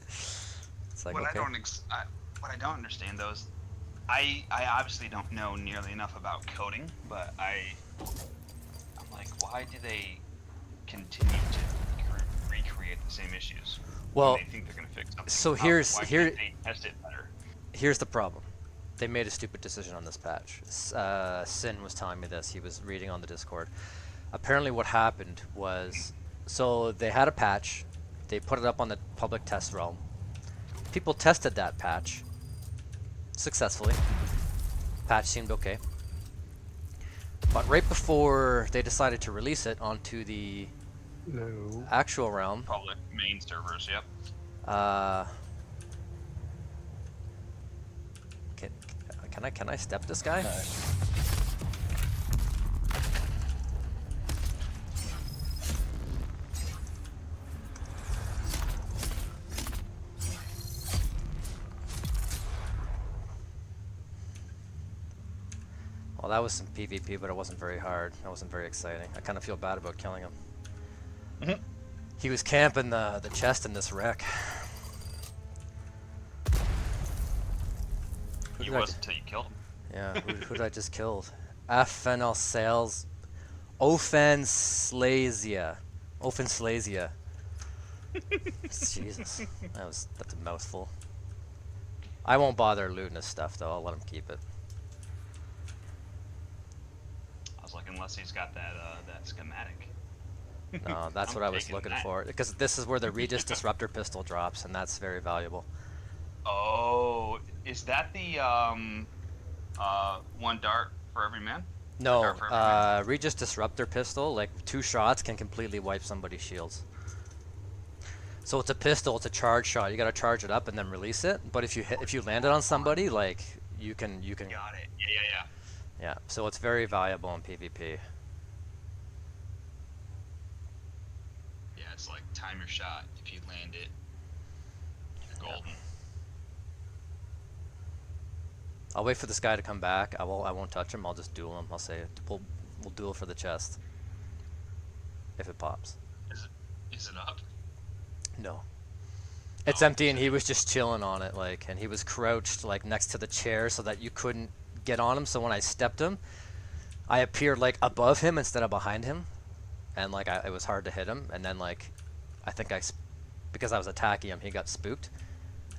It's like What okay. what I don't understand though is I obviously don't know nearly enough about coding, but I'm like, why do they continue to recreate the same issues? Well, when they think they're gonna fix something. so Why can't they test it better? Here's the problem. They made a stupid decision on this patch. Sin was telling me this. He was reading on the Discord. Apparently what happened was, so they had a patch. They put it up on the public test realm. People tested that patch successfully. Patch seemed okay. But right before they decided to release it onto the actual realm, Public main servers, yep. Can I step this guy? Well, that was some PvP, but it wasn't very hard. That wasn't very exciting. I kind of feel bad about killing him. He was camping the chest in this wreck. He was until you killed him. Yeah, who did I just killed? Aphenol Sales. Offenslasia. Jesus. That's a mouthful. I won't bother looting his stuff though, I'll let him keep it. I was like, unless he's got that schematic. No, that's I'm what I was taking looking that. for. Because this is where the Regis Disruptor pistol drops, and that's very valuable. Oh, is that the one dart for every man? No, Dart for every man? Regis Disruptor pistol, like 2 shots can completely wipe somebody's shields. So it's a pistol, it's a charge shot. You gotta charge it up and then release it. But if you land it on somebody, like you can Got it. Yeah. yeah. So it's very valuable in PvP. Yeah, it's like time your shot. If you land it, you're golden. I'll wait for this guy to come back. I won't touch him. I'll just duel him. I'll say we'll duel for the chest. If it pops. Is it up? No. It's Oh, empty and he was just chilling on it, like, and he was crouched like next to the chair so that you couldn't get on him. So when I stepped him, I appeared like above him instead of behind him, and like it was hard to hit him. And then like, I think because I was attacking him, he got spooked,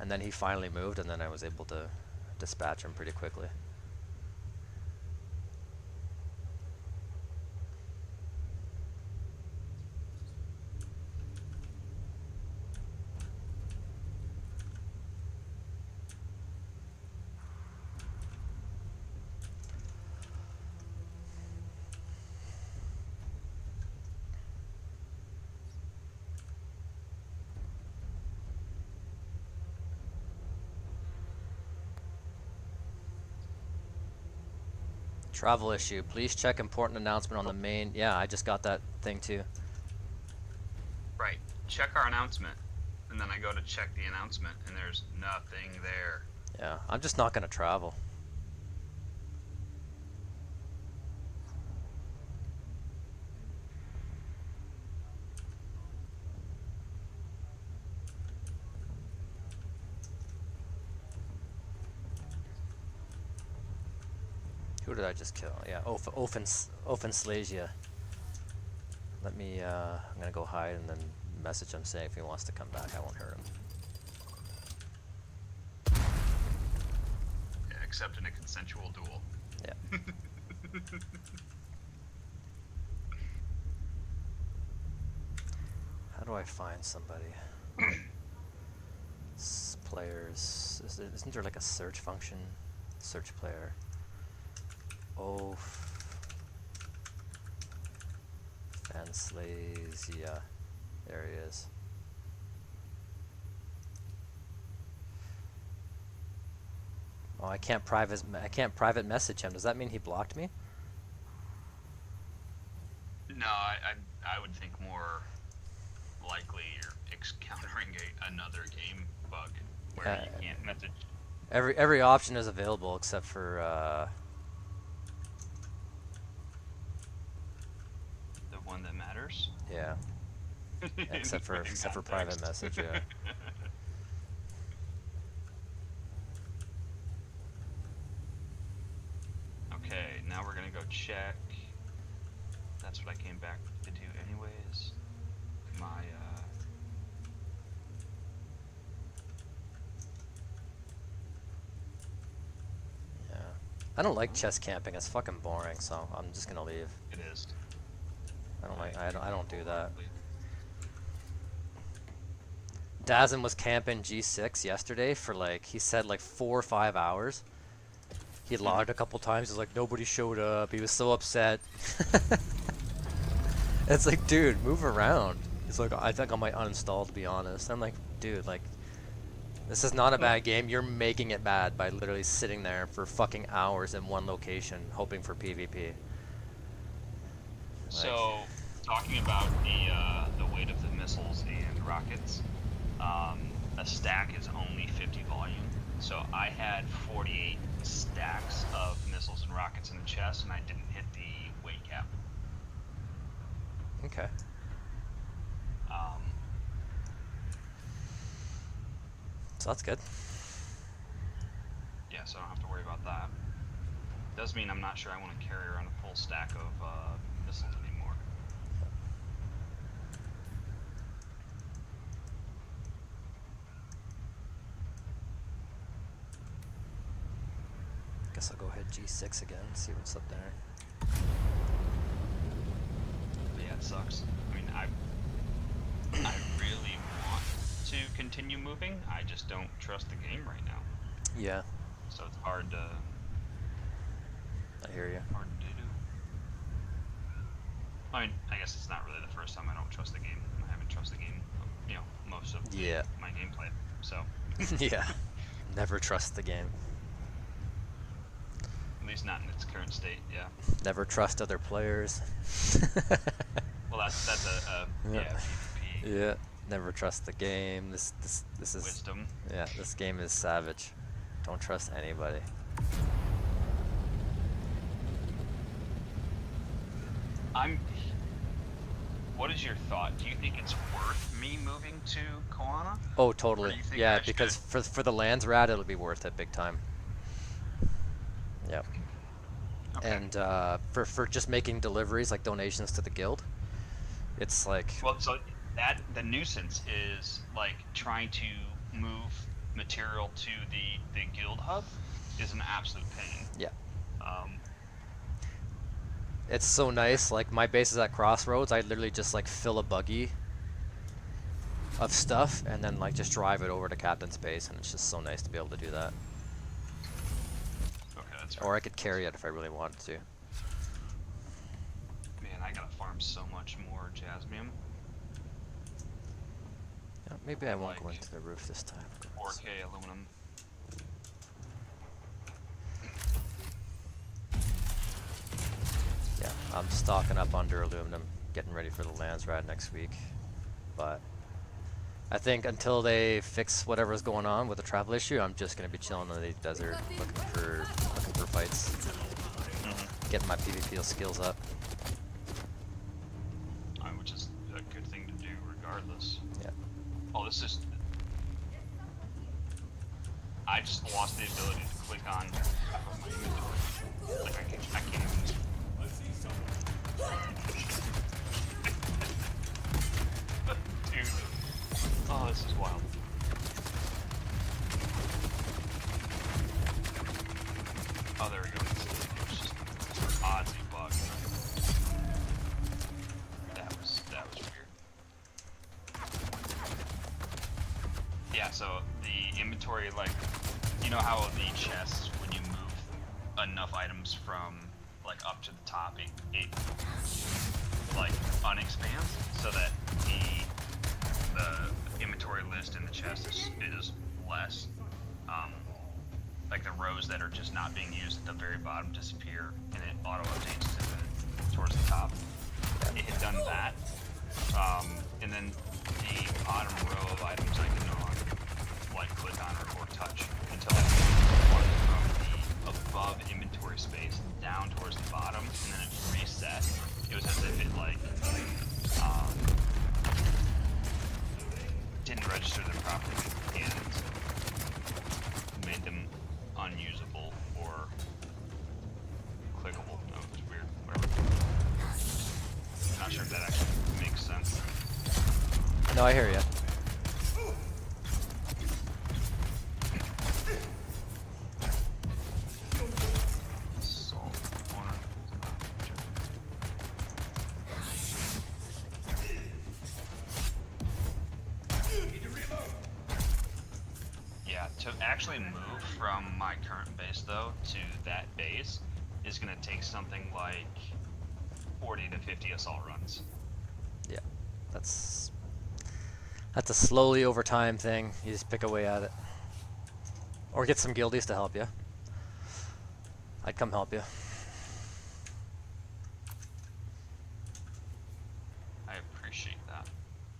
and then he finally moved, and then I was able to dispatch him pretty quickly. Travel issue. Please check important announcement on the main. Yeah, I just got that thing too. Right. Check our announcement. And then I go to check the announcement, and there's nothing there. Yeah, I'm just not gonna travel. Who did I just kill? Yeah, Offenslasia. Let me, I'm gonna go hide and then message him saying if he wants to come back, I won't hurt him. Yeah, except in a consensual duel. Yeah. How do I find somebody? Players. Isn't there like a search function? Search player. Oh. Fanslasia. There he is. Oh, I can't private message him. Does that mean he blocked me? No, I would think more likely you're encountering another game bug where you can't message. Every option is available except for The one that matters. yeah. Except for private message, yeah. Okay, now we're gonna go check. That's what I came back to do anyways. My Yeah. I don't like chest camping. It's fucking boring, so I'm just gonna leave. it is. I don't do that. Dazin was camping G6 yesterday for like, he said like 4 or 5 hours. He logged a couple times. He's like, nobody showed up. He was so upset. It's like, dude, move around. He's like, I think I might uninstall, to be honest. I'm like, dude, like, this is not a bad game. You're making it bad by literally sitting there for fucking hours in one location hoping for PvP. So, talking about the weight of the missiles and rockets, a stack is only 50 volume. So I had 48 stacks of missiles and rockets in the chest, and I didn't hit the weight cap. Okay. So that's good. Yeah, so I don't have to worry about that. Does mean I'm not sure I want to carry around a full stack of missiles anymore. Guess I'll go hit G6 again, see what's up there. sucks. I mean, I really want to continue moving. I just don't trust the game right now. Yeah, So it's hard to I hear you. do. I mean, I guess it's not really the first time I don't trust the game. I haven't trusted the game, most of Yeah. my gameplay. So Yeah. Never trust the game. at least not in its current state. Yeah. Never trust other players. Well, that's a Yeah. PvP Yeah. Never trust the game. This is wisdom. yeah. This game is savage. Don't trust anybody. What is your thought? Do you think it's worth me moving to Koana? Oh, Or totally. do you think I Yeah, should- because for the lands rat, it'll be worth it big time. Yep. Okay. And for just making deliveries like donations to the guild, it's like Well, so that the nuisance is like trying to move material to the guild hub is an absolute pain. yeah. Um, It's so nice. Like my base is at Crossroads. I literally just like fill a buggy of stuff and then like just drive it over to Captain's base, and it's just so nice to be able to do that. okay, that's Or right. I could carry it if I really wanted to. Man, I gotta farm so much more jasmium. Yeah, maybe I won't go Like into the roof this time. 4K aluminum. Yeah, I'm stocking up under aluminum, getting ready for the lands rat next week. But I think until they fix whatever's going on with the travel issue, I'm just gonna be chilling in the desert, looking for fights, getting my PvP skills up. Which is a good thing to do regardless. Yeah. Oh, this is... I just lost the ability to click on half of my inventory. Like, I can't even... Dude. Oh, this is wild. Oh, there we go. It's just oddly bugged. That was weird. Yeah, so the inventory, like, you know how the chests, when you move enough items from like up to the top, it like unexpands, so that the inventory list in the chest is less. Like the rows that are just not being used at the very bottom disappear, and it auto updates towards the top. It had done that, and then the bottom row of items I can no longer like click on or touch until I move one from the above inventory space down towards the bottom, and then it reset. It was as if it like didn't register them properly and made them unusable or clickable. No, it was weird. Whatever. I'm not sure if that actually makes sense. No, I hear ya. Salt corner. Yeah, to actually move from my current base though to that base is gonna take something like 40 to 50 assault runs. Yeah, that's a slowly over time thing. You just pick away at it, or get some guildies to help you. I'd come help you. I appreciate that.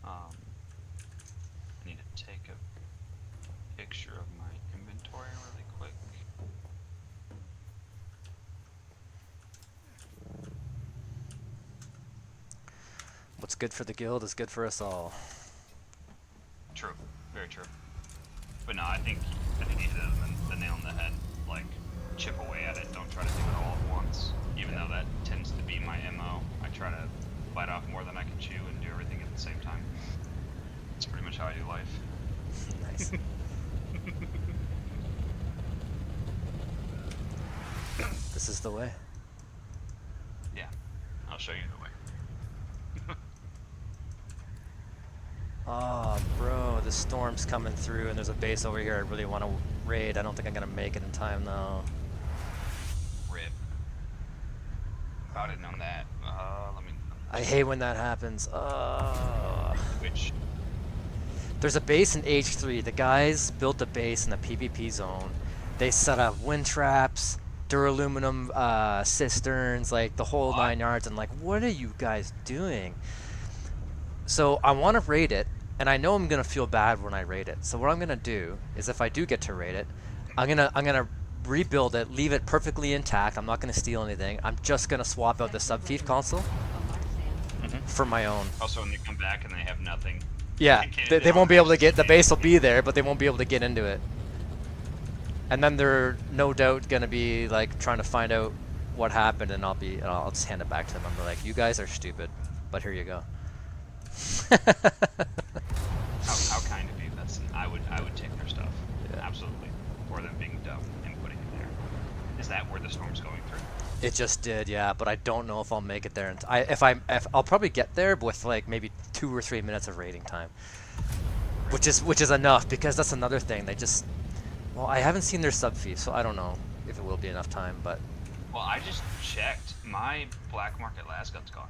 I need to take a picture of my inventory really quick. What's good for the guild is good for us all. True, very true. But no, I think you hit the nail on the head. Like, chip away at it. Don't try to do it all at once. Even though that tends to be my MO, I try to bite off more than I can chew and do everything at the same time. It's pretty much how I do life. Nice. This is the way. Yeah, I'll show you the way. Oh, bro, the storm's coming through, and there's a base over here I really want to raid. I don't think I'm gonna make it in time though. Rip. If I'd have known that. Let me. I hate when that happens. Which. There's a base in H3. The guys built a base in the PvP zone. They set up wind traps, duraluminum cisterns, like the whole What? 9 yards. And like, what are you guys doing? So I want to raid it, and I know I'm gonna feel bad when I raid it. So what I'm gonna do is, if I do get to raid it, I'm gonna rebuild it, leave it perfectly intact. I'm not gonna steal anything. I'm just gonna swap out the subfief console A large sandstorm. for my own. Also, when they come back and they have nothing. Yeah, They they don't won't be able to have get, the to- base will be there, but they won't be able to get into it. And then they're no doubt gonna be like trying to find out what happened, and I'll just hand it back to them. I'm like, you guys are stupid, but here you go. How kind of you? I would take their stuff. Yeah. Absolutely. Or them being dumb and putting it there. Is that where the storm's going through? It just did, yeah, but I don't know if I'll make it there. If I'll probably get there with like maybe 2 or 3 minutes of raiding time, which is enough, because that's another thing. They just, well, I haven't seen their subfief, so I don't know if it will be enough time. But Well, I just checked. My black market las gun's gone.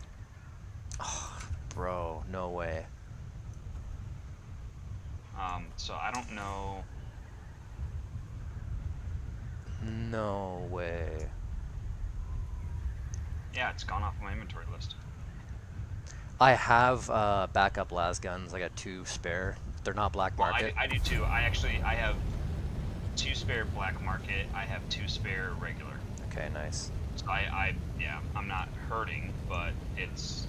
bro, no way. So I don't know. No way. Yeah, it's gone off my inventory list. I have backup las guns. I got 2 spare. They're not black Well, market. I do too. I have 2 spare black market. I have 2 spare regular. Okay, nice. So yeah, I'm not hurting, but it's.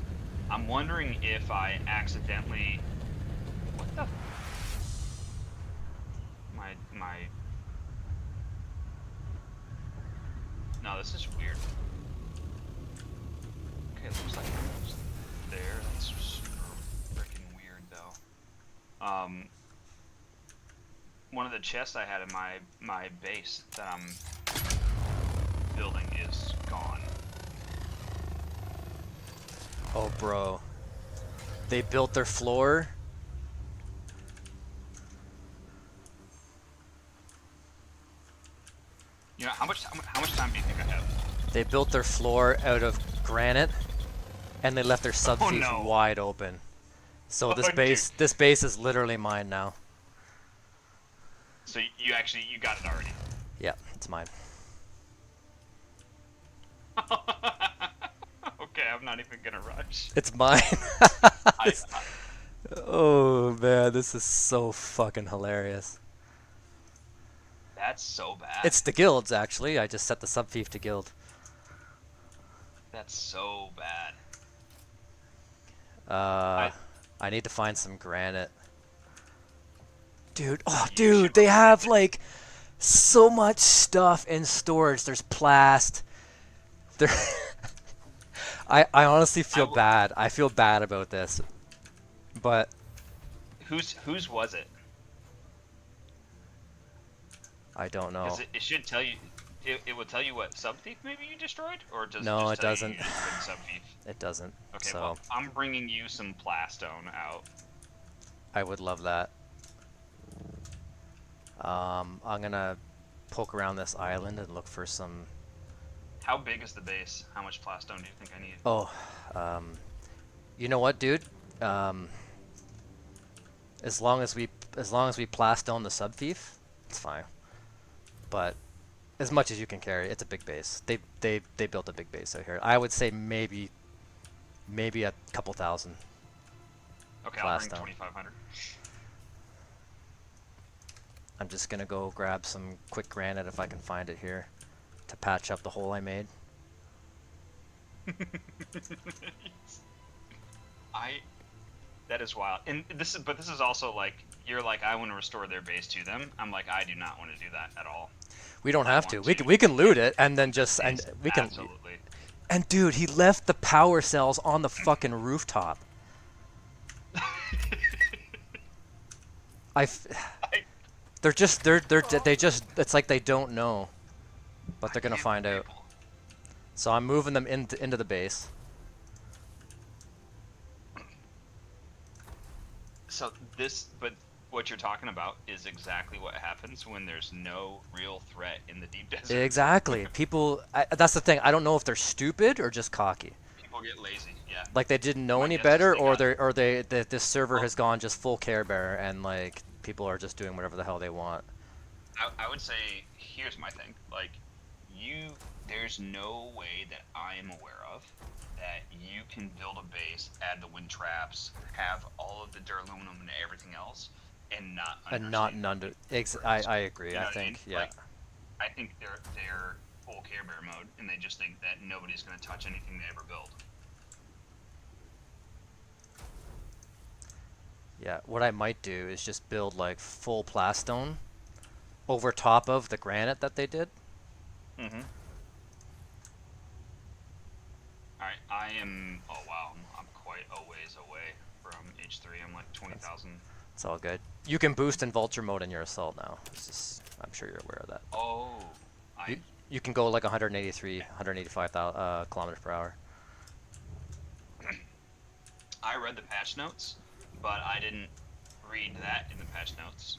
I'm wondering if I accidentally. What the? My. No, this is weird. Okay, it looks like it was there. That's super freaking weird, though. One of the chests I had in my base that I'm building is gone. Oh, bro. They built their floor. You know how much time do you think I have? They built their floor out of granite, and they left their subfief no. wide open. So Oh, this base is literally mine now. So you got it already. Yeah, it's mine. Okay, I'm not even gonna rush. It's mine. I, Oh man, this is so fucking hilarious. that's so bad. It's the guilds, actually. I just set the subfief to guild. That's so bad. I need to find some granite. Dude, oh You dude, should they look have at it. like so much stuff in storage. There's plast. There I honestly feel will- bad. I feel bad about this. But Whose was it? I don't know. Because it should tell you. It will tell you what subthief maybe you destroyed, or does No, it it just tell doesn't. you just subthief? It doesn't. Okay, So well, I'm bringing you some plastone out. I would love that. I'm gonna poke around this island and look for some. How big is the base? How much plastone do you think I need? Oh, you know what, dude? As long as we plastone the subfief, it's fine. But as much as you can carry, it's a big base. They built a big base out here. I would say maybe a couple thousand. Okay, I'll bring Plastone. 2,500. I'm just gonna go grab some quick granite if I can find it here, to patch up the hole I made. That is wild. And this is also like you're like I want to restore their base to them. I'm like I do not want to do that at all. We don't I have to. want to. We can loot it and then just we can. Absolutely. And dude, he left the power cells on the fucking rooftop. They're just it's like they don't know, but they're gonna find out. So I'm moving them into the base. So but what you're talking about is exactly what happens when there's no real threat in the deep desert. Exactly. People. That's the thing. I don't know if they're stupid or just cocky. People get lazy. Yeah. Like they didn't know My any guess is better, they or got- this server Well, has gone just full Care Bear, and like people are just doing whatever the hell they want. I would say here's my thing. Like, there's no way that I am aware of that you can build a base, add the wind traps, have all of the duraluminum and everything else, and not And not understand none. how To, it works. I agree. You know I what I think mean? yeah. Like, I think they're full Care Bear mode, and they just think that nobody's going to touch anything they ever build. Yeah. What I might do is just build like full plastone over top of the granite that they did. Mm-hmm. All right, I am. Oh wow, I'm quite a ways away from H3. I'm like 20,000. It's all good. You can boost in vulture mode in your assault now. It's just, I'm sure you're aware of that. Oh, You can go like 183, 185 kilometers per hour. I read the patch notes, but I didn't read that in the patch notes.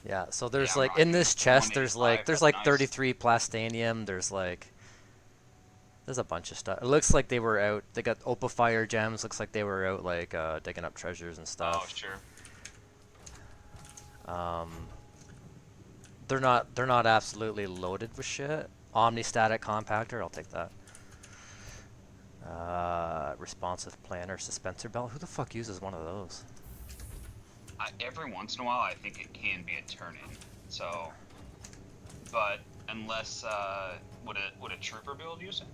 Yeah, so there's Yeah, I'm like in rocking this chest there's 185, like that's nice. 33 plastanium, there's a bunch of stuff. It looks like they were out, they got Opifire gems, looks like they were out like digging up treasures and Oh, stuff. sure. They're not absolutely loaded with shit. Omnistatic compactor, I'll take that. Responsive planner, suspensor belt. Who the fuck uses one of those? Every once in a while, I think it can be a turn-in. So, but unless would a trooper build use it?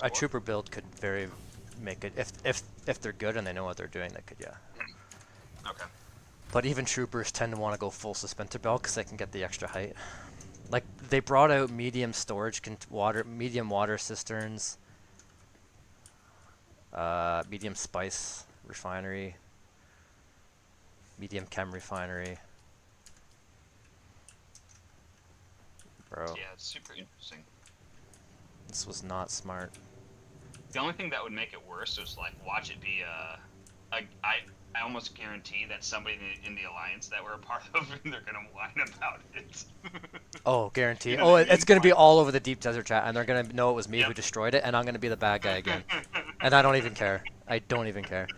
A trooper build could very make it if they're good and they know what they're doing. They could, yeah. Okay. But even troopers tend to want to go full suspensor belt because they can get the extra height. Like they brought out medium storage medium water cisterns, medium spice refinery, medium chem refinery. Bro, Yeah, it's super interesting. this was not smart. The only thing that would make it worse is like watch it be I almost guarantee that somebody in the alliance that we're a part of, they're gonna whine about it. Oh, guarantee. You know Oh, what I it's mean? gonna be all over the deep desert chat, and they're gonna know it was me who Yep. destroyed it, and I'm gonna be the bad guy again. And I don't even care. I don't even care.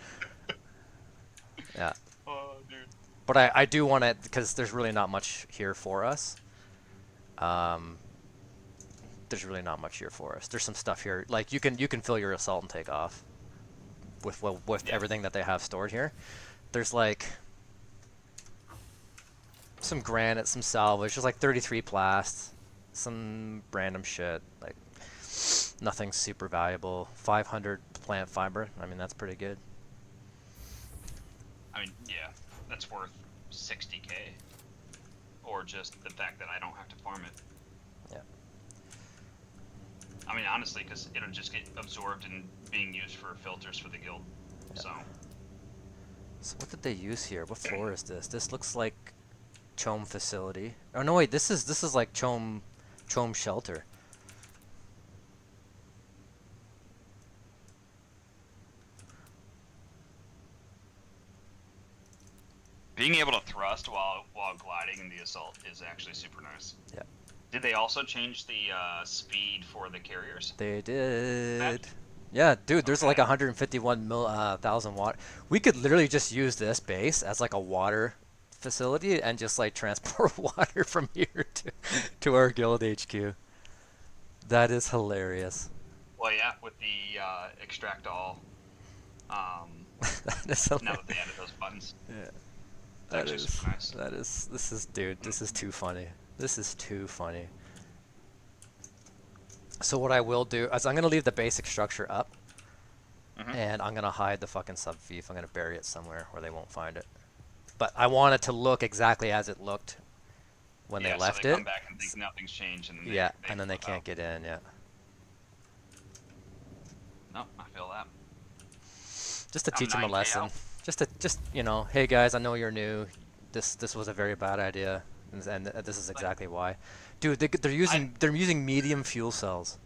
Yeah. Oh, dude. But I do want to, because there's really not much here for us. There's really not much here for us. There's some stuff here, like you can fill your assault and take off with Yeah. everything that they have stored here. There's like some granite, some salvage. There's like 33 plast, some random shit, like nothing super valuable. 500 plant fiber. I mean, that's pretty good. I mean, yeah, that's worth 60K. Or just the fact that I don't have to farm it. Yeah. I mean, honestly, because it'll just get absorbed and being used for filters for the guild. Yeah. So, So what did they use here? What floor is this? This looks like Chome facility. Oh no, wait, this is like Chome shelter. being able to thrust while gliding in the assault is actually super nice. Yeah. Did they also change the speed for the carriers? They did. Yeah, dude, there's like Okay. 151,000 watt. We could literally just use this base as like a water facility and just like transport water from here to our guild HQ. That is hilarious. Well, yeah, with the extract all. That is Now hilarious. that they added those buttons. Yeah. It's actually super nice. This is, dude, this is too funny. This is too funny. So what I will do is I'm going to leave the basic structure up, Mhm. and I'm going to hide the fucking sub-fief. I'm going to bury it somewhere where they won't find it. But I want it to look exactly as it looked when Yeah, they left so they it. come back and think nothing's changed, and then Yeah, and then they flip can't out. get in, yeah. No, I feel that. Just to I'm teach them a 9K lesson. out. Just you know, hey guys, I know you're new. This was a very bad idea, and this is exactly why. Dude, they're using medium fuel cells.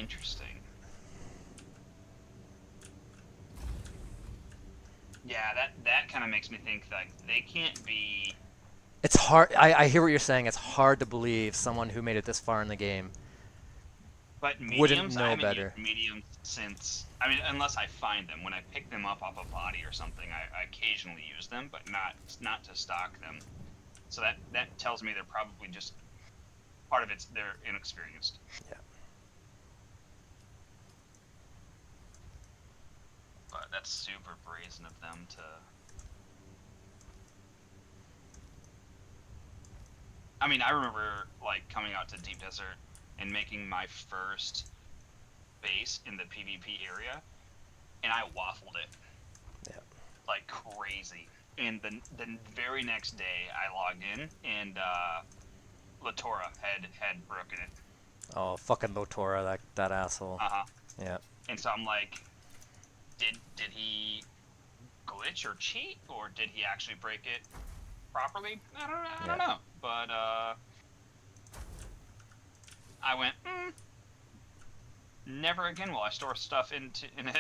Interesting. Yeah, that kind of makes me think like they can't be. It's hard. I hear what you're saying. It's hard to believe someone who made it this far in the game But mediums, wouldn't know I haven't better. used mediums since. I mean, unless I find them. When I pick them up off a body or something, I occasionally use them, but not to stock them. So that tells me they're probably just part of it's they're inexperienced. Yeah. But that's super brazen of them to. I mean, I remember like coming out to Deep Desert and making my first base in the PvP area, and I waffled it. Yeah. Like crazy. And the very next day, I logged in, and Latora had broken it. Oh, fucking Lotora, that asshole. Yeah. And so I'm like, did he glitch or cheat, or did he actually break it properly? I don't know. But I went, never again will I store stuff in a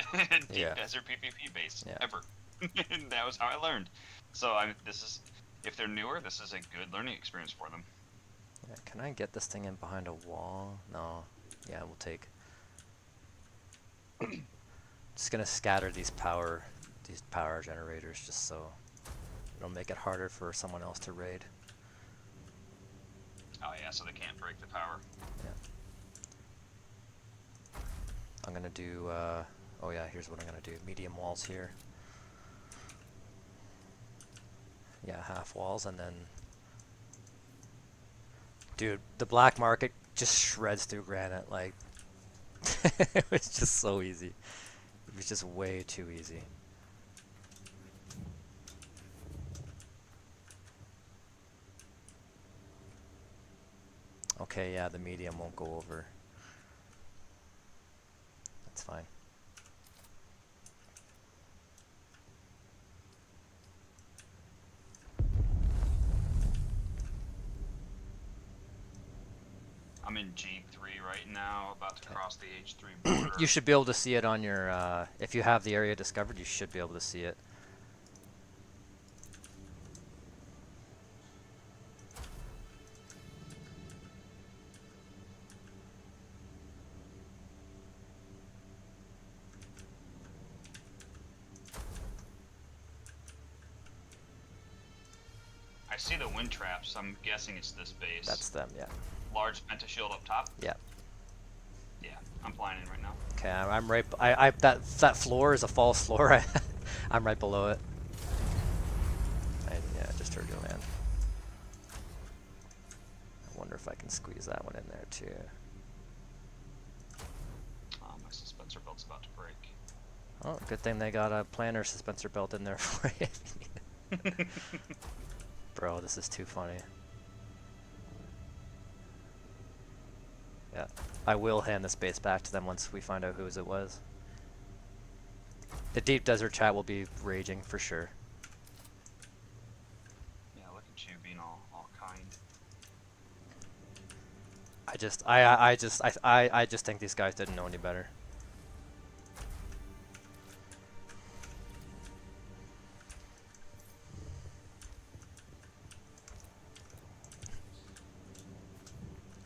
deep desert PvP base ever. And that was how I learned. So if they're newer, this is a good learning experience for them. Yeah. Can I get this thing in behind a wall? No. Yeah, we'll take. Just gonna scatter these power generators just so it'll make it harder for someone else to raid. Oh yeah, so they can't break the power. Yeah. I'm gonna do. Oh yeah, here's what I'm gonna do. Medium walls here. Yeah, half walls, and then. Dude, the black market just shreds through granite. Like, it was just so easy. It was just way too easy. Okay, yeah, the medium won't go over. That's fine. I'm in G3 right now, about to cross the H3 border. You should be able to see it on your, if you have the area discovered, you should be able to see it. I see the wind traps. I'm guessing it's this base. That's them, yeah. Large pentashield up top. Yeah. Yeah, I'm flying in right now. Okay, I'm right. That floor is a false floor. I'm right below it. Yeah, I just heard you land. I wonder if I can squeeze that one in there too. Oh, my suspensor belt's about to break. Oh, good thing they got a planner suspensor belt in there for you. If you need it. Bro, this is too funny. Yeah, I will hand this base back to them once we find out whose it was. The Deep Desert chat will be raging for sure. Yeah, look at you being all kind. I just think these guys didn't know any better.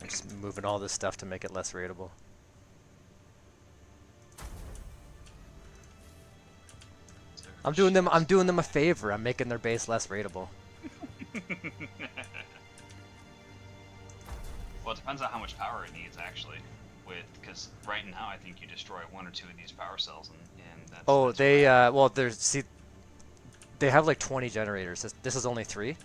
I'm just moving all this stuff to make it less raidable. I'm doing them a favor. I'm making their base less raidable. Well, it depends on how much power it needs, actually. Because right now, I think you destroy one or two of these power cells, and that's. Oh, that's they right. well, they have like 20 generators. This is only 3.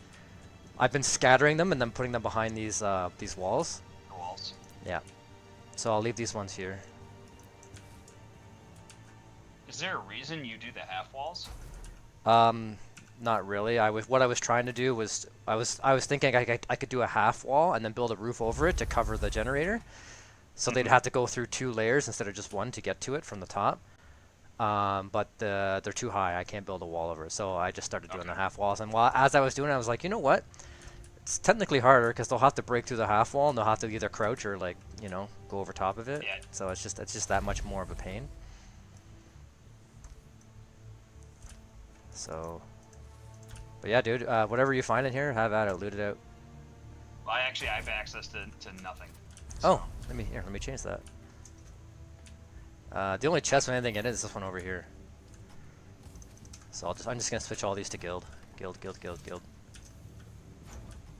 I've been scattering them and then putting them behind these walls. The walls. Yeah. So I'll leave these ones here. Is there a reason you do the half walls? Not really. What I was trying to do was I was thinking I could do a half wall and then build a roof over it to cover the generator. So they'd have to go through 2 layers instead of just one to get to it from the top. But they're too high. I can't build a wall over it. So I just started doing the half walls. And as I was doing it, I was like, you know what? It's technically harder because they'll have to break through the half wall and they'll have to either crouch or like you know, go over top of it. Yeah. So it's just that much more of a pain. So, but yeah, dude, whatever you find in here, have at it, loot it out. Well, I have access to nothing. Oh, let me change that. The only chest with anything in it is this one over here. So I'm just gonna switch all these to guild. Guild.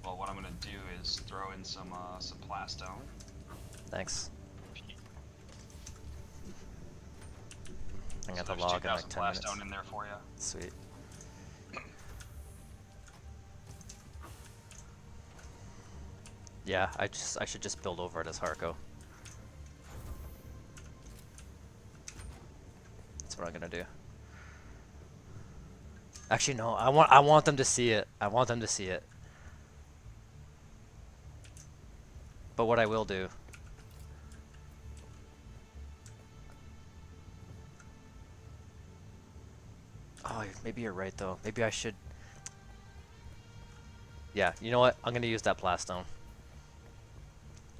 Well, what I'm gonna do is throw in some plastone. Thanks. I So got the there's log in like 2,000 10 minutes. plastone in there for you. Sweet. Yeah, I should just build over it as Harco. That's what I'm gonna do. Actually, no. I want them to see it. I want them to see it. But what I will do. Oh, maybe you're right though. Maybe I should. Yeah, you know what? I'm gonna use that plastone.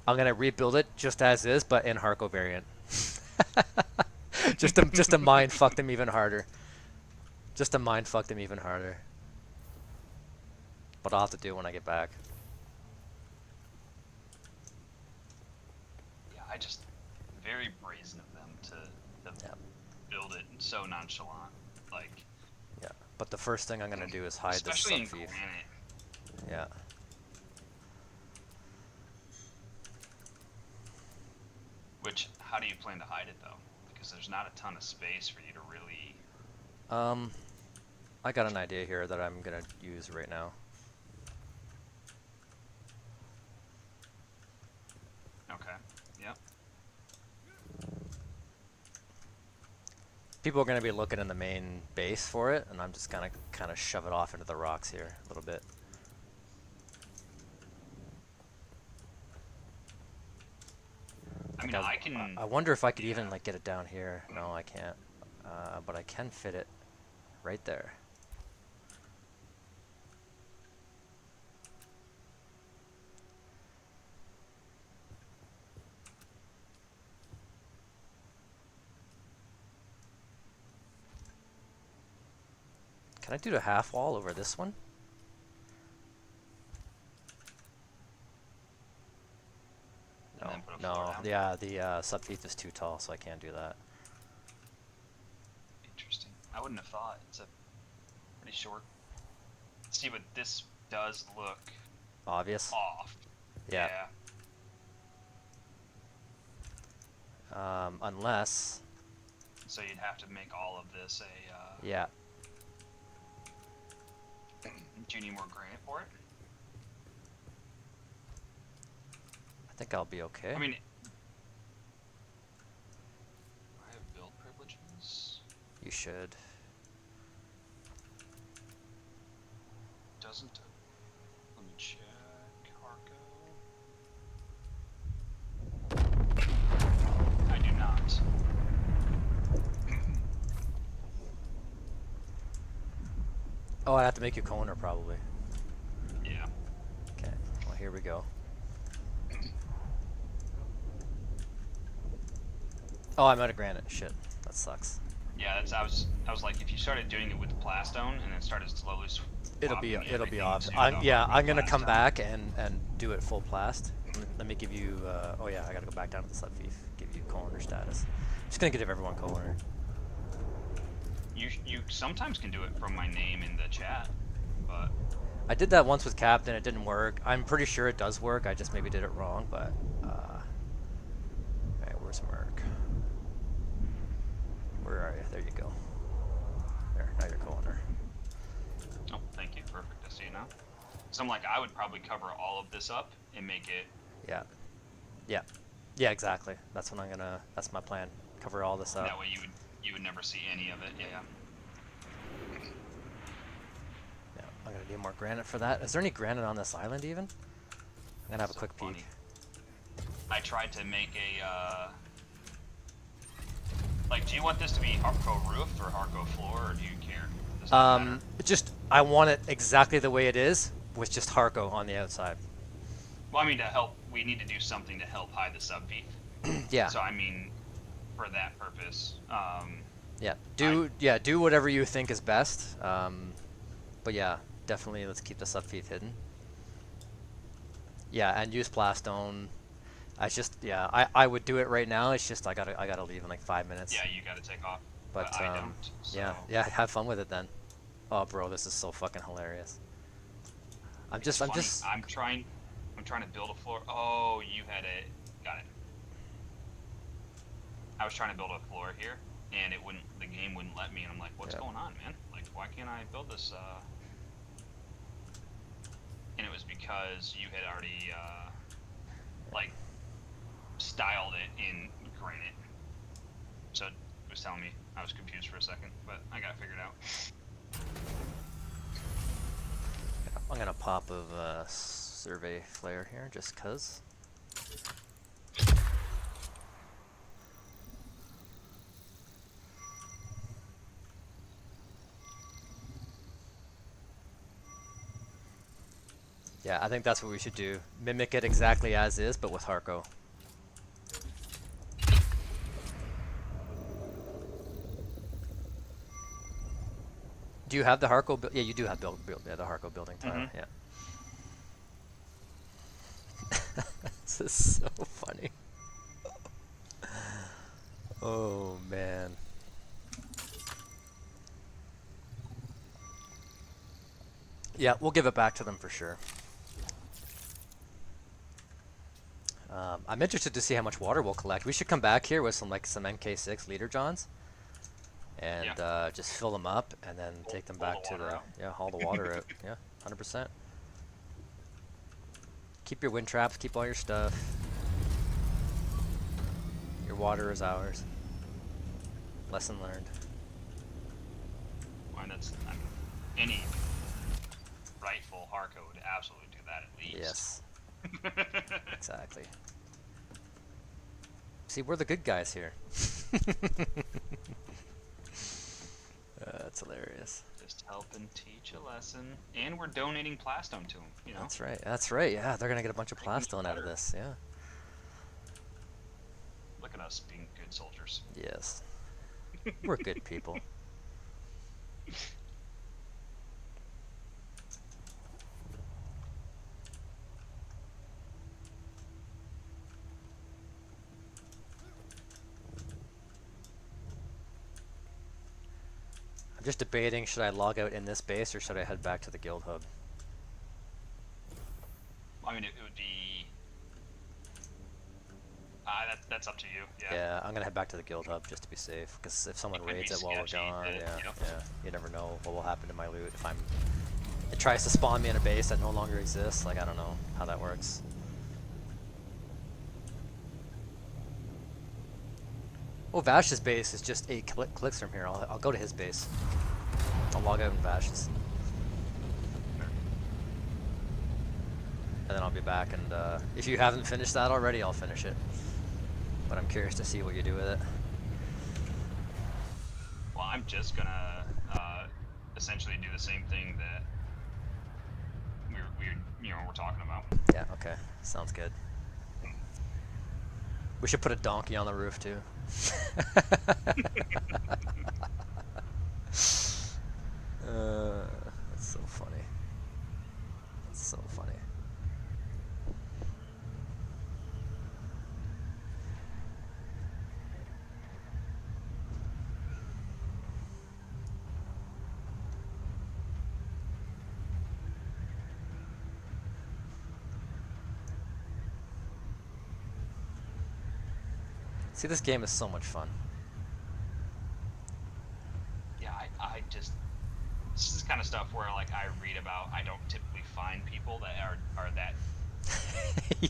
I'm gonna rebuild it just as is, but in Harco variant. just to mind fuck them even harder. Just to mind fuck them even harder. But I'll have to do it when I get back. Yeah, I just very brazen of them to Yeah. build it so nonchalant. Like, Yeah. But the first thing I'm gonna do is hide this especially in sub-thief. granite. Yeah. Which, how do you plan to hide it though? Because there's not a ton of space for you to really. I got an idea here that I'm gonna use right now. Okay. Yep. People are gonna be looking in the main base for it, and I'm just gonna kind of shove it off into the rocks here a little bit. I mean, I can. I wonder if I could even like get it down here. No, I can't. But I can fit it right there. Can I do a half wall over this one? And No, then put a floor no, down? yeah, the sub-thief is too tall, so I can't do that. Interesting. I wouldn't have thought. It's a pretty short. See, but this does look Obvious? off. Yeah. Yeah. Unless, So you'd have to make all of this a. yeah, Do you need more granite for it? I think I'll be okay. I mean, I have build privileges. You should. Doesn't. Let me check. Harco. I do not. Oh, I have to make you corner probably. Yeah. Okay, well here we go. Oh, I'm out of granite. Shit, that sucks. Yeah, that's. I was like, if you started doing it with plastone and then started slowly. It'll be everything off. to I'm the gonna come plastone. back and do it full plast. Let me give you. Oh yeah, I gotta go back down to the sub thief. Give you corner status. Just gonna give everyone corner. You sometimes can do it from my name in the chat, but I did that once with Captain. It didn't work. I'm pretty sure it does work. I just maybe did it wrong. But alright, where's Merc? Where are you? There you go. There, now you're corner. oh, thank you, perfect. I see you now. So I'm like, I would probably cover all of this up and make it. Yeah. Yeah. Yeah, exactly. That's what I'm gonna. That's my plan. Cover all this up. That way you would never see any of it. Yeah. Yeah, I'm gonna need more granite for that. Is there any granite on this island even? I'm gonna have a So quick funny. peek. I tried to make a. Like, do you want this to be Harco roof or Harco floor, or do you care? Does that matter? Just I want it exactly the way it is, with just Harco on the outside. Well, I mean to help we need to do something to help hide the sub feed. Yeah. So I mean, for that purpose, Yeah. Do whatever you think is best. But yeah, definitely let's keep the sub feed hidden. Yeah, and use Plastone. I would do it right now. It's just I gotta leave in like 5 minutes. yeah, you got to take off. But I don't. So. yeah, have fun with it then. Oh, bro, this is so fucking hilarious. I'm trying to build a floor. Oh, you had it. Got it. I was trying to build a floor here, and the game wouldn't let me, and I'm like, what's going on, man? Like, why can't I build this? And it was because you had already, like, styled it in granite. So it was telling me. I was confused for a second, but I got it figured out. I'm gonna pop a survey flare here, just cause. Yeah, I think that's what we should do. Mimic it exactly as is, but with Harco. Do you have the Harco build? Yeah, you do have the Harco building tile. Yeah. This is so funny. Oh man. Yeah, we'll give it back to them for sure. I'm interested to see how much water we'll collect. We should come back here with some MK6 leader johns. And just fill them up, and then take them back to haul the water out. Yeah, 100%. Keep your wind traps, keep all your stuff. Your water is ours. Lesson learned. Well, any rightful Harco would absolutely do that at least. Yes. Exactly. See, we're the good guys here. That's hilarious. Just helping teach a lesson, and we're donating Plastone to them. You know. That's right. That's right. Yeah, they're gonna get a bunch of Plastone out of this. Yeah. Look at us being good soldiers. Yes. We're good people. I'm just debating, should I log out in this base or should I head back to the guild hub? I mean, it would be... that's up to you, yeah. Yeah, I'm gonna head back to the guild hub just to be safe, because if someone raids it while we're gone, you never know what will happen to my loot if it tries to spawn me in a base that no longer exists. Like, I don't know how that works. Oh, Vash's base is just 8 clicks from here. I'll go to his base. I'll log out in Vash's. And then I'll be back, and if you haven't finished that already, I'll finish it. But I'm curious to see what you do with it. Well, I'm just gonna essentially do the same thing that we're talking about. Yeah, okay. Sounds good. We should put a donkey on the roof, too. That's so funny. That's so funny. See, this game is so much fun. Yeah, I just... This is the kind of stuff where, like, I read about, I don't typically find people that are that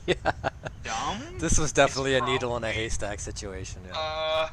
yeah. dumb. This was definitely a needle in a haystack situation, yeah.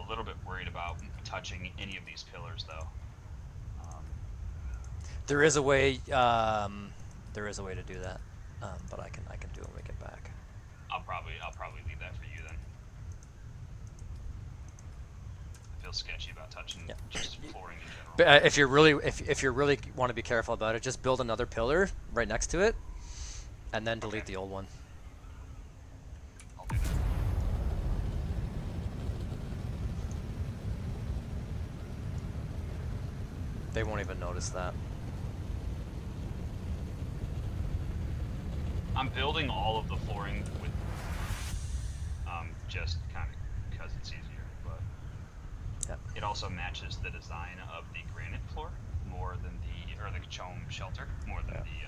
a little bit worried about touching any of these pillars, though. There is a way. There is a way to do that, but I can do it when we get back. I'll probably leave that for you then. I feel sketchy about touching Yeah. just flooring in general. But if you really want to be careful about it, just build another pillar right next to it, and then delete the old one. I'll do that. They won't even notice that. I'm building all of the flooring with just kind of because it's easier, but Yeah. it also matches the design of the granite floor more than the chome shelter more than the